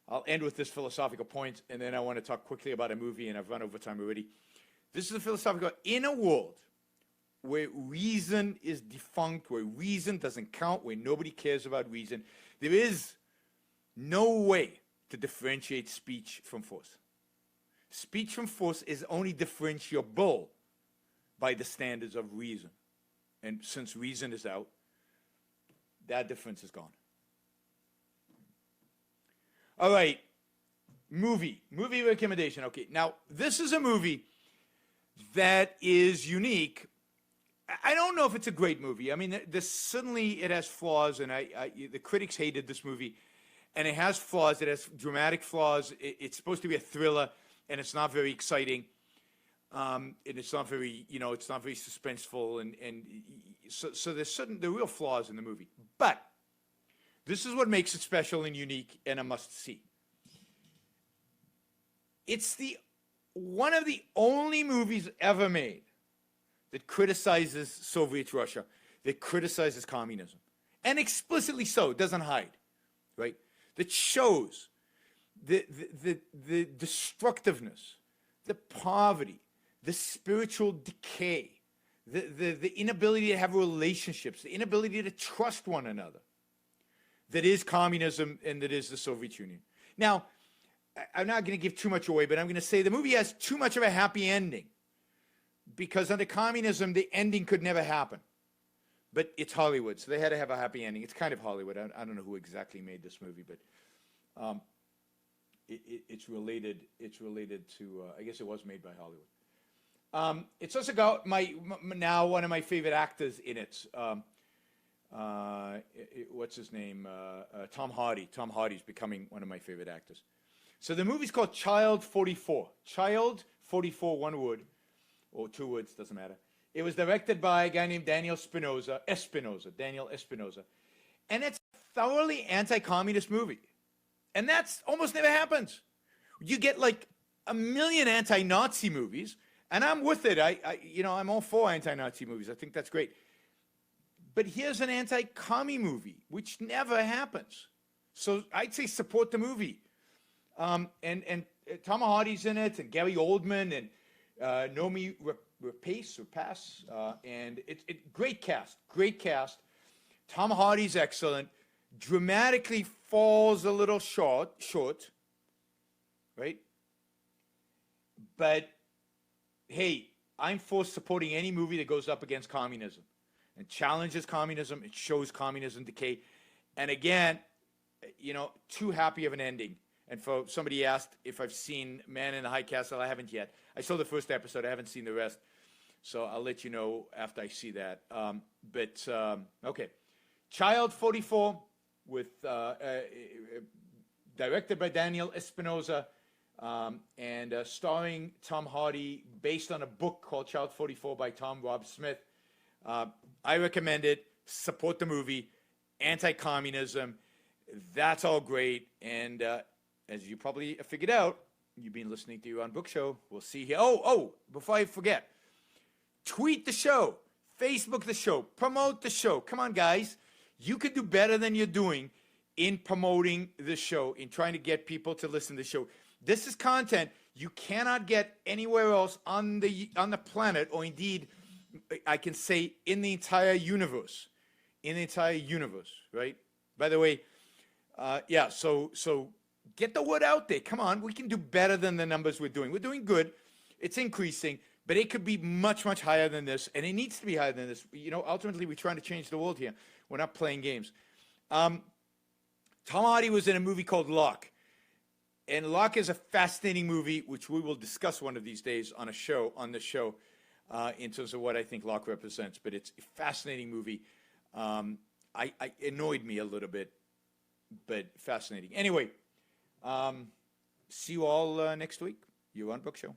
I'll end with this philosophical point, and then I want to talk quickly about a movie, and I've run over time already. This is a philosophical, in a world where reason is defunct, where reason doesn't count, where nobody cares about reason, there is no way to differentiate speech from force. Speech from force is only differentiable by the standards of reason. And since reason is out, that difference is gone. All right, movie recommendation. Okay, now this is a movie that is unique. I don't know if it's a great movie. I mean, certainly it has flaws, and the critics hated this movie, and it has flaws. It has dramatic flaws. It's supposed to be a thriller, and it's not very exciting, and it's not very, it's not very suspenseful, and so there's there are real flaws in the movie. But this is what makes it special and unique and a must-see. It's one of the only movies ever made that criticizes Soviet Russia, that criticizes communism, and explicitly so, doesn't hide, right? That shows the destructiveness, the poverty, the spiritual decay, the inability to have relationships, the inability to trust one another, that is communism and that is the Soviet Union. Now, I'm not going to give too much away, but I'm going to say the movie has too much of a happy ending, because under communism, the ending could never happen. But it's Hollywood, so they had to have a happy ending. It's kind of Hollywood. I don't know who exactly made this movie, but it's related. It's related to. I guess it was made by Hollywood. It's also got now one of my favorite actors in it. What's his name? Tom Hardy. Tom Hardy's becoming one of my favorite actors. So the movie's called Child 44. Child 44, one word, or two words, doesn't matter. It was directed by a guy named Daniel Daniel Espinosa. And it's a thoroughly anti-communist movie. And that's almost never happens. You get like a million anti-Nazi movies, and I'm with it. I'm all for anti-Nazi movies. I think that's great. But here's an anti-commie movie, which never happens. So I'd say support the movie. And Tom Hardy's in it, and Gary Oldman, and Nomi Rapace, and it's great cast. Tom Hardy's excellent. Dramatically falls a little short, right? But hey, I'm for supporting any movie that goes up against communism and challenges communism. It shows communism decay. And again, too happy of an ending. And for somebody asked if I've seen Man in the High Castle, I haven't yet. I saw the first episode. I haven't seen the rest. So I'll let you know after I see that. Okay. Child 44 with directed by Daniel Espinosa and starring Tom Hardy, based on a book called Child 44 by Tom Rob Smith. I recommend it. Support the movie. Anti-communism. That's all great. And as you probably figured out, you've been listening to Yaron Brook Show. We'll see here. Oh, before I forget, tweet the show, Facebook the show, promote the show. Come on, guys. You could do better than you're doing in promoting the show, in trying to get people to listen to the show. This is content you cannot get anywhere else on the planet, or indeed, I can say in the entire universe. Right? By the way, so get the word out there. Come on, we can do better than the numbers we're doing. We're doing good. It's increasing, but it could be much, much higher than this, and it needs to be higher than this. Ultimately, we're trying to change the world here. We're not playing games. Tom Hardy was in a movie called Locke. And Locke is a fascinating movie, which we will discuss one of these days on this show, in terms of what I think Locke represents. But it's a fascinating movie. I annoyed me a little bit, but fascinating. Anyway, see you all next week. Yaron Brook Show.